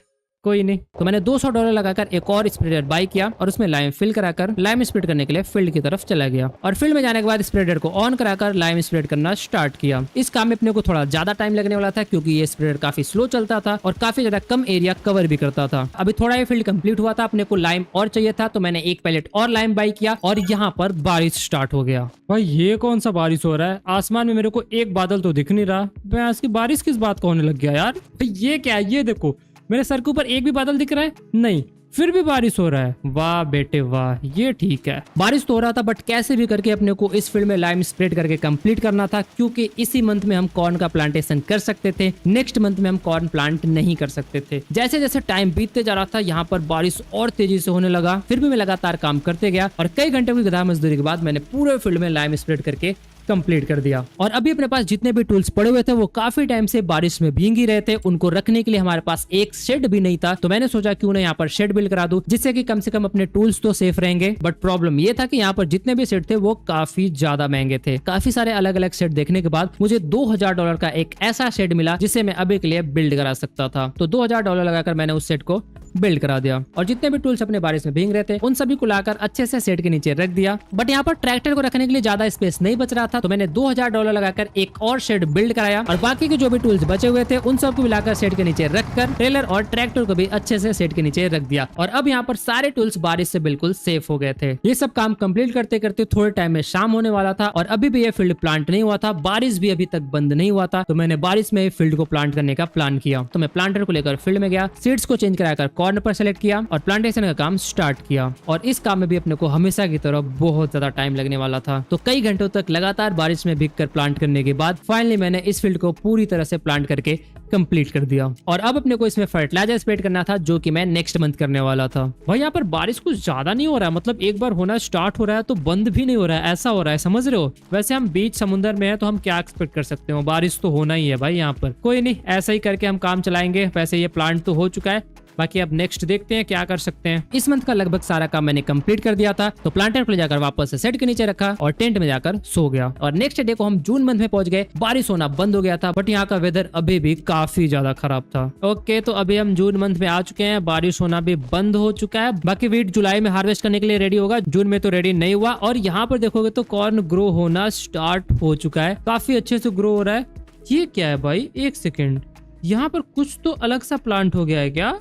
कोई नहीं। तो मैंने $200 लगाकर एक और स्प्रेडर बाई किया और उसमें लाइम फिल कराकर लाइम स्प्रेड करने के लिए फील्ड की तरफ चला गया और फील्ड में जाने के बाद स्प्रेडर को ऑन कराकर लाइम स्प्रेड करना स्टार्ट किया। इस काम में अपने को थोड़ा ज्यादा टाइम लगने वाला था क्योंकि ये स्प्रेडर काफी स्लो चलता था और काफी ज्यादा कम एरिया कवर भी करता था। अभी थोड़ा ही फील्ड कंप्लीट हुआ था, अपने को लाइम और चाहिए था, तो मैंने एक पैलेट और लाइम बाई किया और यहाँ पर बारिश स्टार्ट हो गया। भाई ये कौन सा बारिश हो रहा है? आसमान में मेरे को एक बादल तो दिख नहीं रहा, आज की बारिश किस बात का होने लग गया यार? ये क्या है? ये देखो मेरे सर के ऊपर एक भी बादल दिख रहा है नहीं, फिर भी बारिश हो रहा है। वाह बेटे वाह, ये ठीक है। बारिश तो हो रहा था बट कैसे भी करके अपने को इस फील्ड में लाइम स्प्रेड करके कंप्लीट करना था, क्योंकि इसी मंथ में हम कॉर्न का प्लांटेशन कर सकते थे। नेक्स्ट मंथ में हम कॉर्न प्लांट नहीं कर सकते थे। जैसे जैसे टाइम बीतते जा रहा था यहाँ पर बारिश और तेजी से होने लगा। फिर भी मैं लगातार काम करते गया और कई घंटे की गधा मजदूरी के बाद मैंने पूरे फील्ड में लाइम स्प्रेड करके कंप्लीट कर दिया। और अभी अपने पास जितने भी टूल्स पड़े हुए थे वो काफी टाइम से बारिश में भीग ही रहे थे। उनको रखने के लिए हमारे पास एक शेड भी नहीं था, तो मैंने सोचा क्यों ना यहाँ पर शेड बिल्ड करा दूं, जिससे कि कम से कम अपने टूल्स तो सेफ रहेंगे। बट प्रॉब्लम ये था कि यहाँ पर जितने भी शेड थे वो काफी ज्यादा महंगे थे। काफी सारे अलग अलग शेड देखने के बाद मुझे $2000 का एक ऐसा शेड मिला जिसे मैं अभी के लिए बिल्ड करा सकता था। तो $2000 लगाकर मैंने उस शेड को बिल्ड करा दिया और जितने भी टूल्स अपने बारिश में भीग रहे थे उन सभी को लाकर अच्छे से शेड के नीचे रख दिया। बट यहाँ पर ट्रैक्टर को रखने के लिए ज्यादा स्पेस नहीं बच रहा था, तो मैंने $2000 लगाकर एक और शेड बिल्ड कराया और बाकी के जो भी टूल्स बचे हुए थे उन सबको मिलाकर शेड के नीचे रखकर ट्रेलर और ट्रैक्टर को भी अच्छे से शेड के नीचे रख दिया। और अब यहाँ पर सारे टूल्स बारिश से बिल्कुल सेफ हो गए थे। ये सब काम कंप्लीट करते करते थोड़े टाइम में शाम होने वाला था और अभी भी ये फील्ड प्लांट नहीं हुआ था। बारिश भी अभी तक बंद नहीं हुआ था, तो मैंने बारिश में फील्ड को प्लांट करने का प्लान किया। तो मैं प्लांटर को लेकर फील्ड में गया, सीड्स को चेंज कराकर कॉर्न पर सेलेक्ट किया और प्लांटेशन का काम स्टार्ट किया। और इस काम में भी अपने को हमेशा की तरह बहुत ज्यादा टाइम लगने वाला था। तो कई घंटों तक लगातार बारिश में भीगकर प्लांट करने के बाद फाइनली मैंने इस फील्ड को पूरी तरह से प्लांट करके कंप्लीट कर दिया। और अब अपने को इसमें फर्टिलाइजर स्प्रेड करना था, जो कि मैं नेक्स्ट मंथ करने वाला था। भाई यहाँ पर बारिश कुछ ज्यादा नहीं हो रहा है, मतलब एक बार होना स्टार्ट हो रहा है तो बंद भी नहीं हो रहा है, ऐसा हो रहा है, समझ रहे हो। वैसे हम बीच समुद्र में है तो हम क्या एक्सपेक्ट कर सकते हो, बारिश तो होना ही है भाई यहाँ पर। कोई नहीं, ऐसा ही करके हम काम चलाएंगे। वैसे ये प्लांट तो हो चुका है, बाकी अब नेक्स्ट देखते हैं क्या कर सकते हैं। इस मंथ का लगभग सारा काम मैंने कंप्लीट कर दिया था, तो प्लांटर को ले जाकर वापस से सेट के नीचे रखा और टेंट में जाकर सो गया। और नेक्स्ट डे को हम जून मंथ में पहुंच गए। बारिश होना बंद हो गया था बट यहाँ का वेदर अभी भी काफी ज्यादा खराब था। ओके, तो अभी हम जून मंथ में आ चुके हैं, बारिश होना भी बंद हो चुका है। बाकी वीट जुलाई में हार्वेस्ट करने के लिए रेडी होगा, जून में तो रेडी नहीं हुआ। और यहाँ पर देखोगे तो कॉर्न ग्रो होना स्टार्ट हो चुका है, काफी अच्छे से ग्रो हो रहा है। ये क्या है भाई, एक सेकेंड, यहाँ पर कुछ तो अलग सा प्लांट हो गया है क्या?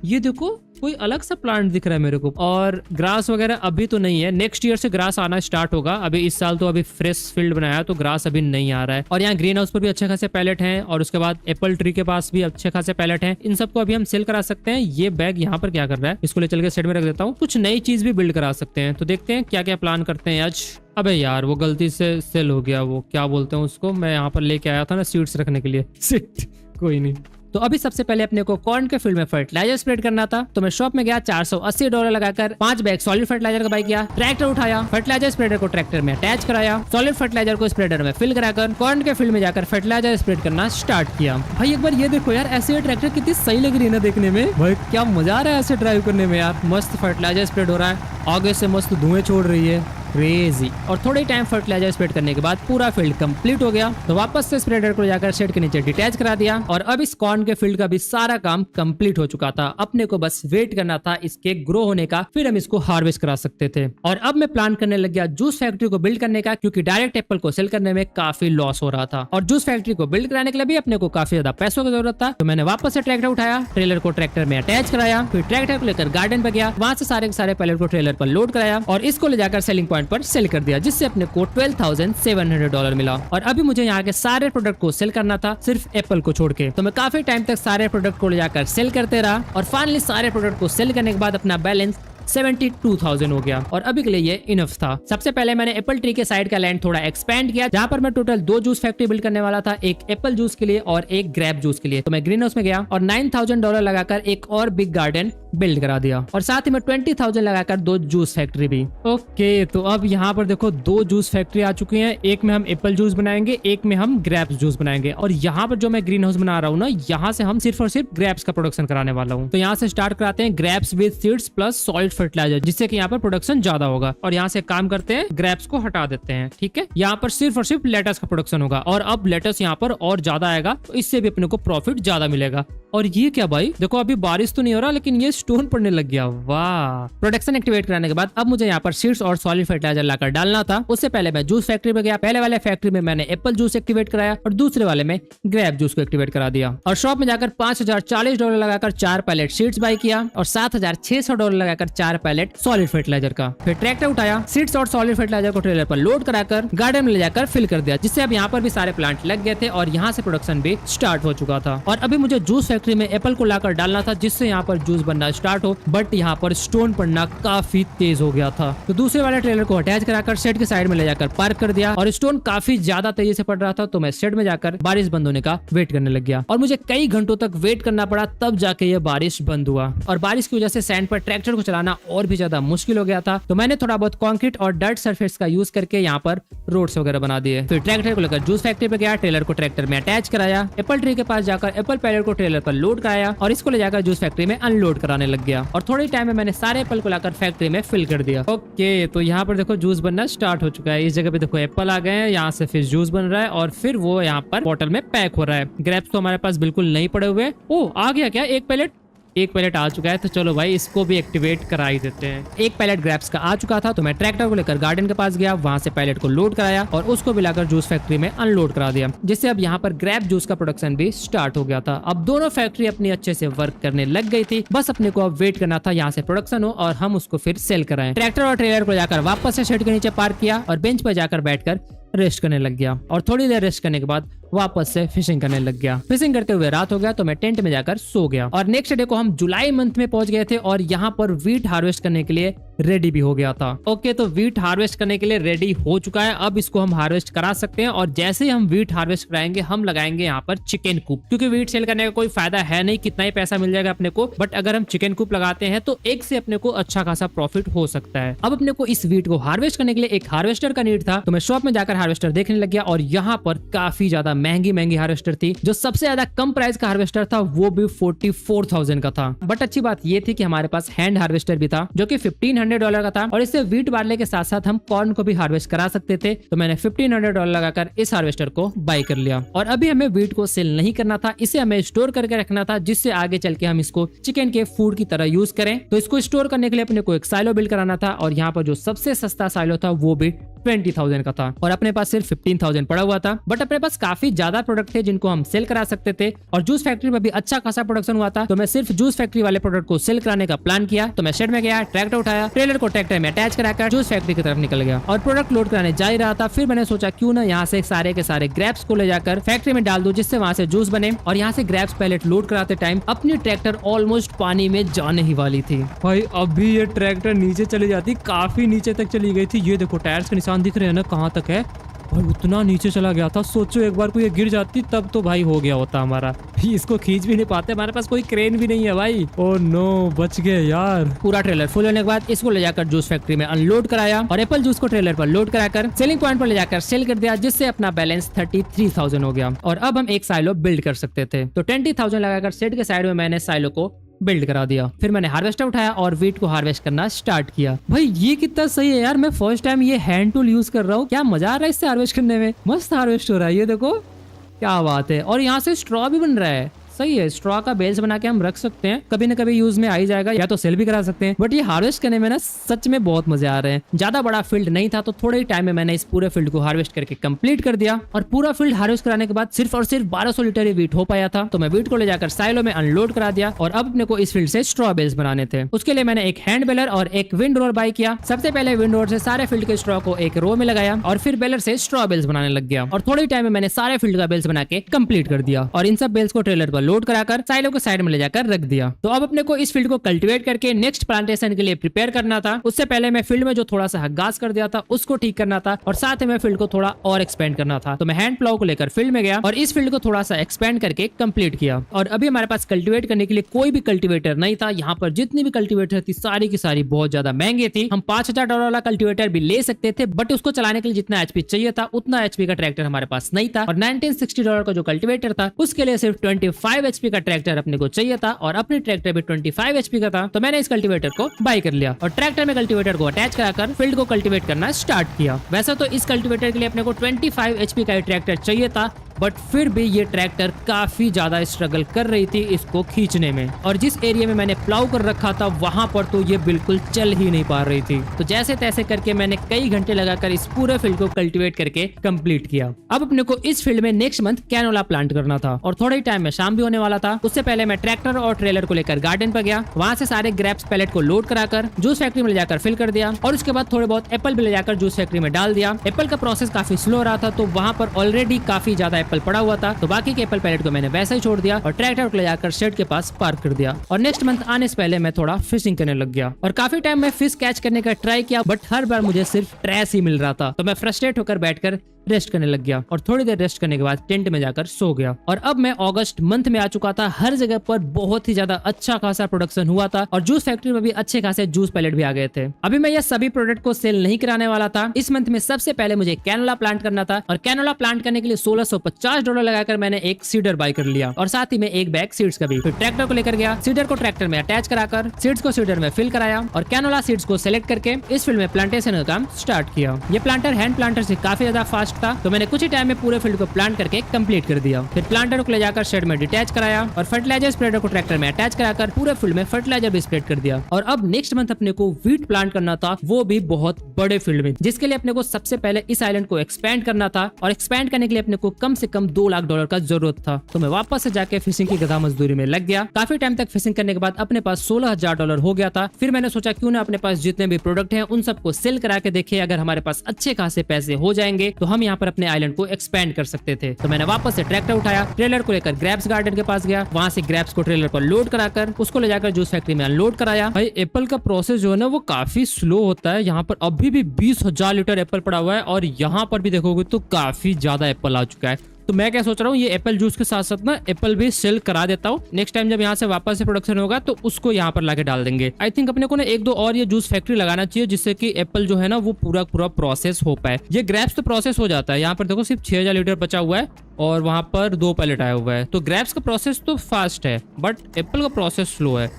ये देखो, कोई अलग सा प्लांट दिख रहा है मेरे को। और ग्रास वगैरह अभी तो नहीं है, नेक्स्ट ईयर से ग्रास आना स्टार्ट होगा। अभी इस साल तो अभी फ्रेश फील्ड बनाया तो ग्रास अभी नहीं आ रहा है। और यहाँ ग्रीन हाउस पर भी अच्छे खासे पैलेट हैं और उसके बाद एप्पल ट्री के पास भी अच्छे खासे पैलेट हैं। इन सबको अभी हम सेल करा सकते हैं। ये बैग यहाँ पर क्या कर रहा है, इसको ले चल के सेट में रख देता हूँ। कुछ नई चीज भी बिल्ड करा सकते हैं, तो देखते हैं क्या क्या प्लान करते हैं आज। अबे यार, वो गलती से सेल हो गया, वो क्या बोलते हैं उसको, मैं यहाँ पर लेके आया था ना सीड्स रखने के लिए। सिट, कोई नहीं। तो अभी सबसे पहले अपने को कॉर्न के फील्ड में फर्टिलाइजर स्प्रेड करना था, तो मैं शॉप में गया, $480 लगाकर 5 बैग सॉलिड फर्टिलाइजर का बाई किया। ट्रैक्टर उठाया, फर्टिलाइजर स्प्रेडर को ट्रैक्टर में अटैच कराया, सॉलिड फर्टिलाइजर को स्प्रेडर में फिल कराकर कॉर्न के फील्ड में जाकर फर्टिलाइजर स्प्रेड करना स्टार्ट किया। भाई एक बार ये देखो यार, ऐसे ट्रैक्टर कितनी सही लग रही है ना देखने में। भाई क्या मजा आ रहा है ऐसे ड्राइव करने में यार। मस्त फर्टिलाइजर स्प्रेड हो रहा है, आगे से मस्त धुएं छोड़ रही है, क्रेजी। और थोड़े टाइम फर्टिलाइजर स्प्रेड करने के बाद पूरा फील्ड कंप्लीट हो गया, तो वापस से स्प्रेडर को जाकर शेड के नीचे डिटैच करा दिया। और अब इस कॉर्न के फील्ड का भी सारा काम कंप्लीट हो चुका था। अपने को बस वेट करना था इसके ग्रो होने का, फिर हम इसको हार्वेस्ट करा सकते थे। और अब मैं प्लान करने लग गया जूस फैक्ट्री को बिल्ड करने का, क्योंकि डायरेक्ट एप्पल को सेल करने में काफी लॉस हो रहा था। और जूस फैक्ट्री को बिल्ड कराने के लिए भी अपने को काफी ज्यादा पैसों की जरूरत था, तो मैंने वापस से ट्रैक्टर उठाया, ट्रेलर को ट्रैक्टर में अटैच कराया, फिर ट्रैक्टर को लेकर गार्डन पे गया, वहां से सारे के सारे पैलेट को ट्रेलर पर लोड कराया और इसको ले जाकर सेलिंग पॉइंट पर सेल कर दिया, जिससे अपने को $12,700 मिला। और अभी मुझे यहाँ के सारे प्रोडक्ट को सेल करना था, सिर्फ एप्पल को छोड़ के। तो मैं काफी टाइम तक सारे प्रोडक्ट को ले जाकर सेल करते रहा और फाइनली सारे प्रोडक्ट को सेल करने के बाद अपना बैलेंस 72,000 हो गया। और अभी के लिए ये इनफ था। सबसे पहले मैंने एप्पल ट्री के साइड का लैंड थोड़ा एक्सपेंड किया, जहाँ पर मैं टोटल 2 जूस फैक्ट्री बिल्ड करने वाला था, एक एप्पल जूस के लिए और एक ग्रेप जूस के लिए। तो मैं ग्रीन हाउस में गया और $9,000 लगाकर एक और बिग गार्डन बिल्ड करा दिया और साथ ही में 20,000 लगाकर 2 जूस फैक्ट्री भी। ओके, तो अब यहाँ पर देखो 2 जूस फैक्ट्री आ चुकी हैं। एक में हम एप्पल जूस बनाएंगे, एक में हम ग्रेप्स जूस बनाएंगे। और यहाँ पर जो मैं ग्रीन हाउस बना रहा हूँ ना, यहाँ से हम सिर्फ और सिर्फ ग्रेप्स का प्रोडक्शन कराने वाला हूँ। तो यहाँ से स्टार्ट कराते हैं grapes with seeds plus solid fertiliser, जिससे यहाँ पर प्रोडक्शन ज्यादा होगा। और यहाँ से काम करते हैं, ग्रेप्स को हटा देते हैं, ठीक है। यहाँ पर सिर्फ और सिर्फ लेटस का प्रोडक्शन होगा और अब लेटस यहाँ पर और ज्यादा आएगा, तो इससे भी अपने को प्रॉफिट ज्यादा मिलेगा। और ये क्या भाई, देखो अभी बारिश तो नहीं हो रहा लेकिन ये स्टोन पड़ने लग गया, वाह। प्रोडक्शन एक्टिवेट कराने के बाद अब मुझे यहाँ पर सीड्स और सॉलिड फर्टिलाइजर लाकर डालना था। उससे पहले मैं जूस फैक्ट्री में गया, पहले वाले फैक्ट्री में मैंने एप्पल जूस एक्टिवेट कराया और दूसरे वाले में ग्रेप जूस को एक्टिवेट करा दिया। और शॉप में जाकर $5,040 लगाकर 4 पैलेट सीड्स बाई किया और $7,600 लगाकर 4 पैलेट सॉलिड फर्टिलाइजर का। फिर ट्रैक्टर उठाया, सीड्स और सॉलिड फर्टिलाइजर को ट्रेलर पर लोड कराकर गार्डन में ले जाकर फिल कर दिया, जिससे अब यहाँ पर भी सारे प्लांट लग गए थे और यहाँ से प्रोडक्शन भी स्टार्ट हो चुका था। और अभी मुझे जूस फैक्ट्री में एप्पल को लाकर डालना था जिससे यहाँ पर जूस बनना स्टार्ट हो, बट यहाँ पर स्टोन पड़ना काफी तेज हो गया था। तो दूसरे वाले ट्रेलर को अटैच कराकर शेड के साइड में ले जाकर पार्क कर दिया और स्टोन काफी ज्यादा तेजी से पड़ रहा था, तो मैं शेड में जाकर बारिश बंद होने का वेट करने लग गया और मुझे कई घंटों तक वेट करना पड़ा, तब जाके ये बारिश बंद हुआ। और बारिश की वजह से सैंड पर ट्रैक्टर को चलाना और भी ज्यादा मुश्किल हो गया था, तो मैंने थोड़ा बहुत कंक्रीट और डर्ट सरफेस का यूज करके यहाँ पर रोड्स वगैरह बना दिए। फिर ट्रैक्टर को लेकर जूस फैक्ट्री पे गया, ट्रेलर को ट्रैक्टर में अटैच कराया, एप्पल ट्री के पास जाकर एप्पल पैलेट को ट्रेलर पर लोड कराया और इसको ले जाकर जूस फैक्ट्री में अनलोड कराने लग गया। और थोड़ी टाइम में मैंने सारे एप्पल को लाकर फैक्ट्री में फिल कर दिया। ओके, तो यहाँ पर देखो जूस बनना स्टार्ट हो चुका है। इस जगह पे देखो एप्पल आ गए हैं, यहाँ से फिर जूस बन रहा है और फिर वो यहाँ पर बॉटल में पैक हो रहा है। ग्रेप्स तो हमारे पास बिल्कुल नहीं पड़े हुए। ओ, आ गया क्या एक पैलेट आ चुका है, तो चलो भाई इसको भी एक्टिवेट करा ही देते हैं। एक पैलेट ग्रैप्स का आ चुका था, तो मैं ट्रैक्टर को लेकर गार्डन के पास गया, वहां से पैलेट को लोड कराया और उसको भी लाकर जूस फैक्ट्री में अनलोड करा दिया, जिससे अब यहाँ पर ग्रैप जूस का प्रोडक्शन भी स्टार्ट हो गया था। अब दोनों फैक्ट्री अपनी अच्छे से वर्क करने लग गई थी, बस अपने को अब वेट करना था यहाँ से प्रोडक्शन हो और हम उसको फिर सेल कराएं। ट्रैक्टर और ट्रेलर को जाकर वापस से शेड के नीचे पार्क किया और बेंच पर जाकर बैठकर रेस्ट करने लग गया और थोड़ी देर रेस्ट करने के बाद वापस से फिशिंग करने लग गया। फिशिंग करते हुए रात हो गया, तो मैं टेंट में जाकर सो गया और नेक्स्ट डे को हम जुलाई मंथ में पहुंच गए थे और यहाँ पर वीट हार्वेस्ट करने के लिए रेडी भी हो गया था। ओके, तो वीट हार्वेस्ट करने के लिए रेडी हो चुका है। अब इसको हम हार्वेस्ट करा सकते हैं और जैसे ही हम वीट हार्वेस्ट कराएंगे हम लगाएंगे यहाँ पर चिकन कूप, क्योंकि वीट सेल करने का कोई फायदा है नहीं, कितना ही पैसा मिल जाएगा अपने को, बट अगर हम चिकन कूप लगाते हैं तो एक से अपने को अच्छा खासा प्रॉफिट हो सकता है। अब अपने को इस वीट को हार्वेस्ट करने के लिए एक हार्वेस्टर का नीड था, तो मैं शॉप में जाकर हार्वेस्टर देखने लग गया और यहाँ पर काफी ज्यादा महंगी हार्वेस्टर थी। जो सबसे ज्यादा कम प्राइस का हार्वेस्टर था वो भी 44,000 का था। बट अच्छी बात ये थी कि हमारे पास हैंड हार्वेस्टर भी था जो कि $1,500 का था और इससे वीट बारले के साथ साथ हम कॉर्न को भी हार्वेस्ट करा सकते थे। तो मैंने $1,500 लगाकर इस हार्वेस्टर को बाय कर लिया और अभी हमें वीट को सेल नहीं करना था, इसे हमें स्टोर करके रखना था, जिससे आगे चल के हम इसको चिकन के फूड की तरह यूज करें। तो इसको स्टोर करने के लिए अपने को एक साइलो बिल्ड कराना था और यहाँ पर जो सबसे सस्ता साइलो था वो भी 20,000 का था और अपने पास सिर्फ 15,000 पड़ा हुआ था। बट अपने पास काफी ज्यादा प्रोडक्ट थे जिनको हम सेल करा सकते थे और जूस फैक्ट्री में भी अच्छा खासा प्रोडक्शन हुआ था, तो मैं सिर्फ जूस फैक्ट्री वाले प्रोडक्ट को सेल कराने का प्लान किया। तो मैं शेड में गया, ट्रैक्टर उठाया, ट्रेलर को ट्रैक्टर में अटैच कराकर जूस फैक्ट्री की तरफ निकल गया और प्रोडक्ट लोड कराने जा ही रहा था। फिर मैंने सोचा क्यों ना यहाँ से सारे के सारे ग्रैप्स को ले जाकर फैक्ट्री में डाल दूं, जिससे वहां से जूस बने। और यहाँ से ग्रैप्स पैलेट लोड कराते टाइम अपनी ट्रैक्टर ऑलमोस्ट पानी में जाने ही वाली थी। भाई अभी ये ट्रैक्टर नीचे चली जाती, काफी नीचे तक चली गई थी। ये देखो टायर्स के निशान दिख रहे हैं ना कहाँ तक है, और उतना नीचे चला गया था। सोचो एक बार को ये गिर जाती तब तो भाई हो गया होता हमारा। इसको खींच भी नहीं पाते, हमारे पास कोई क्रेन भी नहीं है भाई। ओह नो, बच गए यार। पूरा ट्रेलर फुल होने के बाद इसको ले जाकर जूस फैक्ट्री में अनलोड कराया और एप्पल जूस को ट्रेलर पर लोड कराकर सेलिंग पॉइंट पर ले जाकर सेल कर दिया, जिससे अपना बैलेंस 33,000 हो गया और अब हम एक साइलो बिल्ड कर सकते थे। तो 20,000 लगाकर सेट के साइड में मैंने साइलो को बिल्ड करा दिया। फिर मैंने हार्वेस्टर उठाया और वीट को हार्वेस्ट करना स्टार्ट किया। भाई ये कितना सही है यार, मैं फर्स्ट टाइम ये हैंड टूल यूज कर रहा हूँ। क्या मजा आ रहा है इससे हार्वेस्ट करने में, मस्त हार्वेस्ट हो रहा है। ये देखो क्या बात है। और यहाँ से स्ट्रॉ भी बन रहा है, सही है। स्ट्रॉ का बेल्स बना के हम रख सकते हैं, कभी न कभी यूज में आ ही जाएगा, या तो सेल भी करा सकते हैं। बट ये हार्वेस्ट करने में ना सच में बहुत मजे आ रहे हैं। ज्यादा बड़ा फील्ड नहीं था, तो थोड़े ही टाइम में मैंने इस पूरे फील्ड को हार्वेस्ट करके कंप्लीट कर दिया और पूरा फील्ड हार्वेस्ट कराने के बाद सिर्फ और सिर्फ 1200 लीटर वीट हो पाया था। तो मैं वीट को ले जाकर साइलो में अनलोड करा दिया और अब अपने को इस फील्ड से स्ट्रॉ बेल्स बनाने थे। उसके लिए मैंने एक हैंड बेलर और एक विंड रोअर बाय किया। सबसे पहले विंड रोअर से सारे फील्ड के स्ट्रॉ को एक रो में लगाया और फिर बेलर से स्ट्रॉ बेल्स बनाने लग गया और थोड़े टाइम में मैंने सारे फील्ड का बेल्स बना के कंप्लीट कर दिया और इन सब बेल्स को ट्रेलर पर लोड कराकर को साइड में ले जाकर रख दिया। तो अब अपने को इस फील्ड को कल्टीवेट करके नेक्स्ट प्लांटेशन के लिए प्रिपेयर करना था। उससे पहले मैं फील्ड में जो थोड़ा सा घास कर दिया था उसको ठीक करना था और साथ ही में फील्ड को थोड़ा और एक्सपेंड करना था। तो मैं हैंड प्लाउ को लेकर फील्ड में गया और इस फील्ड को थोड़ा सा एक्सपेंड करके कंप्लीट किया। और अभी हमारे पास कल्टीवेट करने के लिए कोई भी कल्टीवेटर नहीं था। यहाँ पर जितनी भी कल्टीवेटर थी सारी की सारी बहुत ज्यादा महंगी थी। हम $5,000 वाला कल्टीवेटर भी ले सकते थे, बट उसको चलाने के लिए जितना एचपी चाहिए था उतना एचपी का ट्रैक्टर हमारे पास नहीं था। और $1960 का जो कल्टीवेटर था उसके लिए सिर्फ 25 एचपी का ट्रैक्टर अपने को चाहिए था और अपने ट्रैक्टर भी 25 एचपी का था। तो मैंने इस कल्टीवेटर को बाय कर लिया और ट्रैक्टर में कल्टीवेटर को अटैच कराकर फील्ड को कल्टीवेट करना स्टार्ट किया। वैसे तो इस कल्टीवेटर के लिए अपने को 25 एचपी का ट्रैक्टर चाहिए था, बट फिर भी ये ट्रैक्टर काफी ज्यादा स्ट्रगल कर रही थी इसको खींचने में। और जिस एरिया में मैंने प्लाउ कर रखा था वहां पर तो ये बिल्कुल चल ही नहीं पा रही थी। तो जैसे तैसे करके मैंने कई घंटे लगाकर इस पूरे फील्ड को कल्टीवेट करके कंप्लीट किया। अब अपने को इस फील्ड में नेक्स्ट मंथ कैनोला प्लांट करना था और थोड़े ही टाइम में शाम भी होने वाला था। उससे पहले मैं ट्रैक्टर और ट्रेलर को लेकर गार्डन पर गया। वहां से सारे ग्रेप्स पैलेट को लोड कराकर जूस फैक्ट्री में ले जाकर फिल कर दिया और उसके बाद थोड़े बहुत एप्पल भी ले जाकर जूस फैक्ट्री में डाल दिया। एप्पल का प्रोसेस काफी स्लो रहा था, तो वहां पर ऑलरेडी काफी ज्यादा एप्पल पड़ा हुआ था, तो बाकी के एप्पल पैलेट को मैंने वैसा ही छोड़ दिया और ट्रैक्टर को ले जाकर शेड के पास पार्क कर दिया। और नेक्स्ट मंथ आने से पहले मैं थोड़ा फिशिंग करने लग गया और काफी टाइम मैं फिश कैच करने का ट्राई किया, बट हर बार मुझे सिर्फ ट्रैश ही मिल रहा था। तो मैं फ्रस्ट्रेट होकर बैठकर रेस्ट करने लग गया और थोड़ी देर रेस्ट करने के बाद टेंट में जाकर सो गया। और अब मैं अगस्त मंथ में आ चुका था। हर जगह पर बहुत ही ज्यादा अच्छा खासा प्रोडक्शन हुआ था और जूस फैक्ट्री में भी अच्छे खासे जूस पैलेट भी आ गए थे। अभी मैं ये सभी प्रोडक्ट को सेल नहीं कराने वाला था। इस मंथ में सबसे पहले मुझे कैनोला प्लांट करना था और कैनोला प्लांट करने के लिए $1650 लगाकर मैंने एक सीडर बाय कर लिया और साथ ही में एक बैग सीड्स का भी। फिर ट्रैक्टर को लेकर गया, सीडर को ट्रैक्टर में अटैच कराकर सीड्स को सीडर में फिल कराया और कैनोला सीड्स को सिलेक्ट करके इस फील्ड में प्लांटेशन का काम स्टार्ट किया। ये प्लांटर हैंड प्लांटर से काफी ज्यादा फास्ट था, तो मैंने कुछ ही टाइम में पूरे फील्ड को प्लांट करके कंप्लीट कर दिया। फिर प्लांटर को ले जाकर शेड में डिटैच कराया और फर्टिलाइजर स्प्रेडर को ट्रैक्टर में अटैच कराकर पूरे फील्ड में फर्टिलाइजर भी स्प्रेड कर दिया। और अब नेक्स्ट मंथ अपने को व्हीट प्लांट करना था, वो भी बहुत बड़े फील्ड में, जिसके लिए अपने को सबसे पहले इस आइलैंड को एक्सपैंड करना था और एक्सपैंड करने के लिए अपने को कम से कम $2 लाख का जरूरत था। तो मैं वापस से जाके फिशिंग की गधा मजदूरी में लग गया। काफी टाइम तक फिशिंग करने के बाद अपने पास $16,000 हो गया था। फिर मैंने सोचा क्यों ना अपने पास जितने भी प्रोडक्ट हैं उन सबको सेल करा के देखे, अगर हमारे पास अच्छे खासे पैसे हो जाएंगे तो हम यहाँ पर अपने आइलैंड को एक्सपैंड कर सकते थे। तो मैंने वापस से ट्रैक्टर उठाया, ट्रेलर को लेकर ग्रैप्स गार्डन के पास गया, वहां से ग्रैप्स को ट्रेलर पर लोड कराकर उसको ले जाकर जूस फैक्ट्री में अनलोड कराया। भाई एप्पल का प्रोसेस जो है ना वो काफी स्लो होता है। यहाँ पर अभी भी 20,000 लीटर एप्पल पड़ा हुआ है और यहाँ पर भी देखोगे तो काफी ज्यादा एप्पल आ चुका है। तो मैं क्या सोच रहा हूँ, ये एप्पल जूस के साथ साथ ना एप्पल भी सेल करा देता हूँ। नेक्स्ट टाइम जब यहाँ से वापस से प्रोडक्शन होगा तो उसको यहाँ पर लाके डाल देंगे। आई थिंक अपने को ना 1-2 और ये जूस फैक्ट्री लगाना चाहिए, जिससे कि एप्पल जो है ना वो पूरा प्रोसेस हो पाए। ये ग्रेप्स तो प्रोसेस हो जाता है, यहाँ पर देखो सिर्फ 6,000 लीटर बचा हुआ है और वहां पर 2 पैलेट आया हुआ है। तो ग्रेप्स का प्रोसेस तो फास्ट है, बट एप्पल का प्रोसेस स्लो है।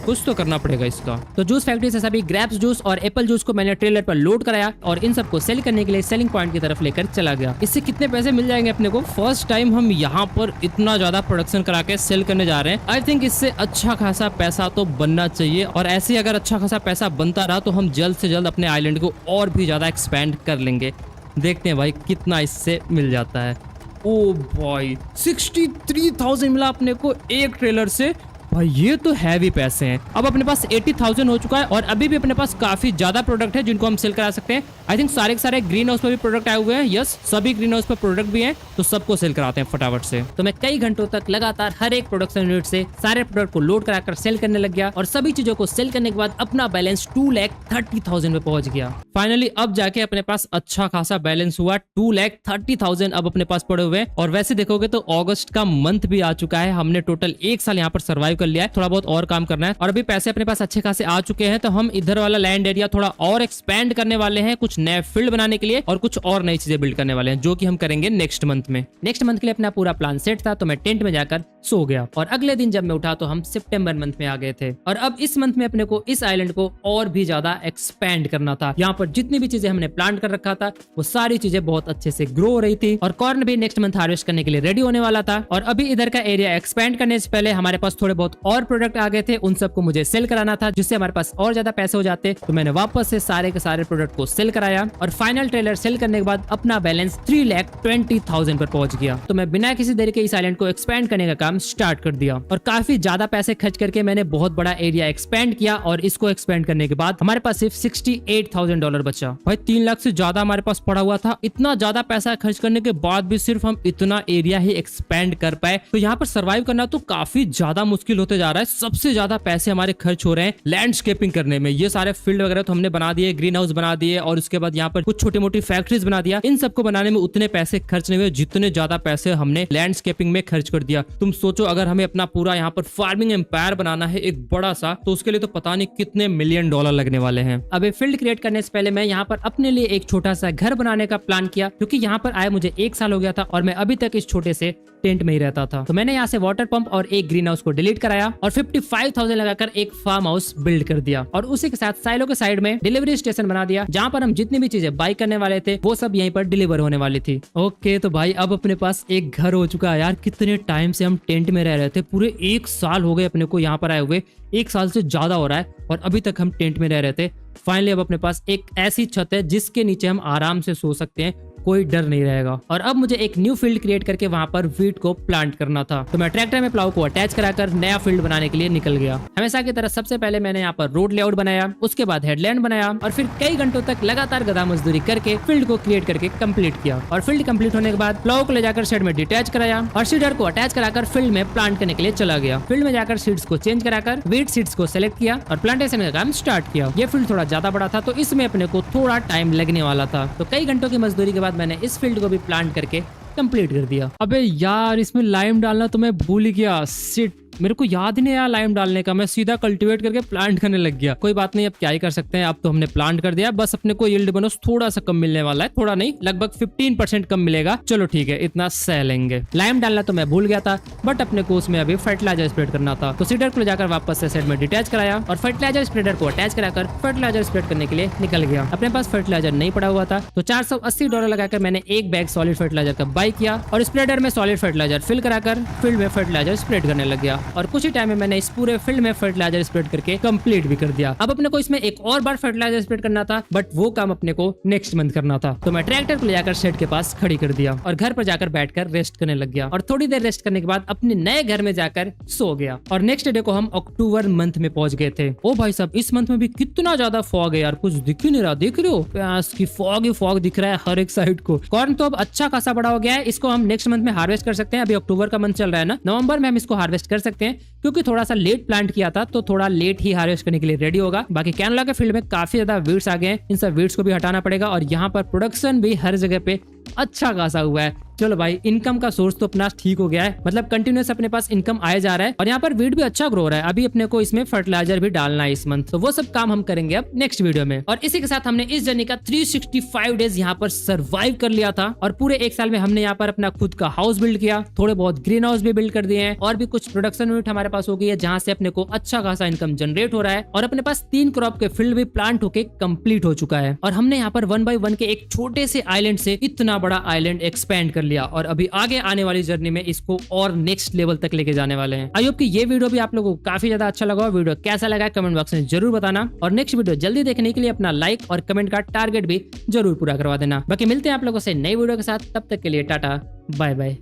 कुछ तो करना पड़ेगा इसका। तो जूस फैक्ट्री से सभी ग्रेप्स जूस और एप्पल जूस को मैंने ट्रेलर पर लोड कराया और इन सबको सेल करने के लिए सेलिंग पॉइंट की तरफ लेकर चला गया। इससे कितने पैसे मिल जाएंगे अपने को? फर्स्ट टाइम हम यहाँ पर इतना ज्यादा प्रोडक्शन करा के सेल करने जा रहे हैं। आई थिंक इससे अच्छा खासा पैसा तो बनना चाहिए और ऐसे ही अगर अच्छा खासा पैसा बनता रहा तो हम जल्द से जल्द अपने आइलैंड को और भी ज्यादा एक्सपैंड कर लेंगे। देखते हैं भाई कितना इससे मिल जाता है। ओ भाई 63,000 मिला अपने को एक ट्रेलर से। भाई ये तो हैवी पैसे हैं। अब अपने पास 80,000 हो चुका है और अभी भी अपने पास काफी ज्यादा प्रोडक्ट है जिनको हम सेल करा सकते हैं। आई थिंक सारे के सारे ग्रीन हाउस पर भी प्रोडक्ट आए हुए हैं। यस, सभी ग्रीन हाउस पर प्रोडक्ट भी हैं, तो सबको सेल कराते हैं फटाफट से। तो मैं कई घंटों तक लगातार हर एक प्रोडक्शन यूनिट से सारे प्रोडक्ट को लोड कराकर सेल करने लग गया और सभी चीजों को सेल करने के बाद अपना बैलेंस 2,30,000 में पहुंच गया। फाइनली अब जाके अपने पास अच्छा खासा बैलेंस हुआ। 2,30,000 अब अपने पास पड़े हुए हैं। और वैसे देखोगे तो अगस्त का मंथ भी आ चुका है। हमने टोटल 1 साल यहाँ पर सर्वाइव कर लिया है। थोड़ा बहुत और काम करना है और अभी पैसे अपने पास अच्छे खासे आ चुके हैं। तो हम इधर वाला लैंड एरिया थोड़ा और एक्सपैंड करने वाले हैं, कुछ नए फील्ड बनाने के लिए और कुछ और नई चीजें बिल्ड करने वाले हैं, जो कि हम करेंगे नेक्स्ट मंथ में। नेक्स्ट मंथ के लिए अपना पूरा प्लान सेट था, तो मैं टेंट में जाकर सो गया और अगले दिन जब मैं उठा तो हम सितंबर मंथ में आ गए थे। और अब इस मंथ में अपने को इस आइलैंड को और भी ज्यादा एक्सपैंड करना था। यहाँ पर जितनी भी चीजें हमने प्लान कर रखा था वो सारी चीजें बहुत अच्छे से ग्रो हो रही थी और कॉर्न भी नेक्स्ट मंथ हार्वेस्ट करने के लिए रेडी होने वाला था। और अभी इधर का एरिया एक्सपैंड करने से पहले हमारे पास थोड़े बहुत और प्रोडक्ट आ गए थे, उन सबको मुझे सेल कराना था, जिससे हमारे पास और ज्यादा पैसे हो जाते। तो मैंने वापस से सारे के सारे प्रोडक्ट को सेल कराया और फाइनल ट्रेलर सेल करने के बाद अपना बैलेंस 3,20,000 पर पहुंच गया। तो मैं बिना किसी देरी के इस आइलैंड को एक्सपैंड करने का काम स्टार्ट कर दिया और काफी ज्यादा पैसे खर्च करके मैंने बहुत बड़ा एरिया एक्सपैंड किया और इसको एक्सपैंड करने के बाद हमारे पास सिर्फ $68,000 बचा। भाई 3 लाख से ज्यादा हमारे पास पड़ा हुआ था। इतना ज्यादा पैसा खर्च करने के बाद भी सिर्फ हम इतना एरिया ही एक्सपैंड कर पाए। तो यहाँ पर सर्वाइव करना तो काफी ज्यादा मुश्किल होते जा रहा है। सबसे ज्यादा पैसे हमारे खर्च हो रहे हैं लैंडस्केपिंग करने में। ये सारे फील्ड वगैरह तो हमने बना दिए, ग्रीन हाउस बना दिए और उसके बाद यहाँ पर कुछ छोटी मोटी फैक्ट्रीज बना दिया। इन सबको बनाने में उतने पैसे खर्च नहीं हुए जितने ज्यादा पैसे हमने लैंडस्केपिंग में खर्च कर दिया। तुम सोचो अगर हमें अपना पूरा यहाँ पर फार्मिंग एम्पायर बनाना है एक बड़ा सा, तो उसके लिए तो पता नहीं कितने $1 मिलियन लगने वाले हैं। अब ये फील्ड क्रिएट करने से पहले मैं यहाँ पर अपने लिए एक छोटा सा घर बनाने का प्लान किया, क्योंकि यहाँ पर आए मुझे 1 साल हो गया था और मैं अभी तक इस छोटे से टेंट में ही रहता था। तो मैंने यहाँ से वाटर पंप और एक ग्रीन हाउस को डिलीट कराया और 55,000 लगाकर एक फार्म हाउस बिल्ड कर दिया और उसी के साथ साइलो के साइड में डिलीवरी स्टेशन बना दिया, जहाँ पर हम जितनी भी चीजें बाई करने वाले थे वो सब यहीं पर डिलीवर होने वाली थी। ओके, तो भाई अब अपने पास एक घर हो चुका है। यार कितने टाइम से हम टेंट में रह रहे थे, पूरे 1 साल हो गए अपने को यहाँ पर आए हुए। 1 साल से ज्यादा हो रहा है और अभी तक हम टेंट में रह रहे थे। फाइनली अब अपने पास एक ऐसी छत है जिसके नीचे हम आराम से सो सकते हैं, कोई डर नहीं रहेगा। और अब मुझे एक न्यू फील्ड क्रिएट करके वहाँ पर वीट को प्लांट करना था। तो मैं ट्रैक्टर में प्लाऊ को अटैच कराकर नया फील्ड बनाने के लिए निकल गया। हमेशा की तरह सबसे पहले मैंने यहाँ पर रोड लेआउट बनाया, उसके बाद हेडलैंड बनाया और फिर कई घंटों तक लगातार गधा मजदूरी करके फील्ड को क्रिएट करके कंप्लीट किया। और फील्ड कंप्लीट होने के बाद प्लाऊ को ले जाकर शेड में डिटैच कराया और सीडर को अटैच कराकर फील्ड में प्लांट करने के लिए चला गया। फील्ड में जाकर सीड्स को चेंज कराकर वीट सीड्स को सेलेक्ट किया और प्लांटेशन का काम स्टार्ट किया। ये फील्ड थोड़ा ज्यादा बड़ा था तो इसमें अपने को थोड़ा टाइम लगने वाला था। तो कई घंटों की मजदूरी के बाद मैंने इस फील्ड को भी प्लांट करके कंप्लीट कर दिया। अबे यार, इसमें लाइम डालना तो मैं भूल ही गया। सिट, मेरे को याद ही नहीं आया लाइम डालने का। मैं सीधा कल्टीवेट करके प्लांट करने लग गया। कोई बात नहीं, अब क्या ही कर सकते हैं। अब तो हमने प्लांट कर दिया, बस अपने को यील्ड बोनस थोड़ा सा कम मिलने वाला है। थोड़ा नहीं, लगभग 15% कम मिलेगा। चलो ठीक है, इतना सह लेंगे। लाइम डालना तो मैं भूल गया था, बट अपने को उसमें अभी फर्टिलाइजर स्प्रेड करना था। तो सीडर को ले जाकर वापस से सेट में डिटैच कराया और फर्टिलाइजर स्प्रेडर को अटैच कराकर फर्टिलाइजर स्प्रेड करने के लिए निकल गया। अपने पास फर्टिलाइजर नहीं पड़ा हुआ था तो $480 लगाकर मैंने एक बैग सॉलिड फर्टिलाइजर का बाय किया और स्प्रेडर में सॉलिड फर्टिलाइजर फिल कराकर फील्ड में फर्टिलाइजर स्प्रेड करने लग गया। और कुछ ही टाइम में मैंने इस पूरे फील्ड में फर्टिलाइजर स्प्रेड करके कंप्लीट भी कर दिया। अब अपने को इसमें एक और बार फर्टिलाइजर स्प्रेड करना था, बट वो काम अपने को नेक्स्ट मंथ करना था। तो मैं ट्रैक्टर को ले जाकर शेड के पास खड़ी कर दिया और घर पर जाकर बैठकर रेस्ट करने लग गया। और थोड़ी देर रेस्ट करने के बाद अपने नए घर में जाकर सो गया। और नेक्स्ट डे को हम अक्टूबर मंथ में पहुंच गए थे। ओ भाई साहब, इस मंथ में भी कितना ज्यादा फॉग है यार, कुछ दिख ही नहीं रहा। देख रहे हो, प्यास की फॉग ही फॉग दिख रहा है हर एक साइड को। कॉर्न तो अब अच्छा खासा बड़ा हो गया है, इसको हम नेक्स्ट मंथ में हार्वेस्ट कर सकते हैं। अभी अक्टूबर का मंथ चल रहा है ना, नवंबर में हम इसको हार्वेस्ट कर सकते हैं क्योंकि थोड़ा सा लेट प्लांट किया था तो थोड़ा लेट ही हार्वेस्ट करने के लिए रेडी होगा। बाकी कैनला के फील्ड में काफी ज्यादा वीड्स आ गए हैं, इन सब वीड्स को भी हटाना पड़ेगा। और यहाँ पर प्रोडक्शन भी हर जगह पे अच्छा खासा हुआ है। चलो भाई, इनकम का सोर्स तो अपना ठीक हो गया है, मतलब कंटिन्यूस अपने पास इनकम आया जा रहा है। और यहाँ पर वीट भी अच्छा ग्रो हो रहा है। अभी अपने को इसमें फर्टिलाइजर भी डालना है इस मंथ, तो वो सब काम हम करेंगे अब नेक्स्ट वीडियो में। और इसी के साथ हमने इस जर्नी का 365 डेज यहाँ पर सर्वाइव कर लिया था। और पूरे एक साल में हमने यहाँ पर अपना खुद का हाउस बिल्ड किया, थोड़े बहुत ग्रीन हाउस भी बिल्ड कर दिए हैं और भी कुछ प्रोडक्शन यूनिट हमारे पास हो गई है जहाँ से अपने को अच्छा खासा इनकम जनरेट हो रहा है। और अपने पास 3 क्रॉप के फील्ड भी प्लांट होके कंप्लीट हो चुका है। और हमने यहाँ पर 1 by 1 के एक छोटे से आइलैंड से इतना बड़ा आइलैंड एक्सपेंड कर लिया और अभी आगे आने वाली जर्नी में इसको और नेक्स्ट लेवल तक लेके जाने वाले हैं। आई होप कि ये वीडियो भी आप लोगों को काफी ज्यादा अच्छा लगा। वीडियो कैसा लगा कमेंट बॉक्स में जरूर बताना और नेक्स्ट वीडियो जल्दी देखने के लिए अपना लाइक और कमेंट का टारगेट भी जरूर पूरा करवा देना। बाकी मिलते हैं आप लोगों से नई वीडियो के साथ, तब तक के लिए टाटा बाय बाय।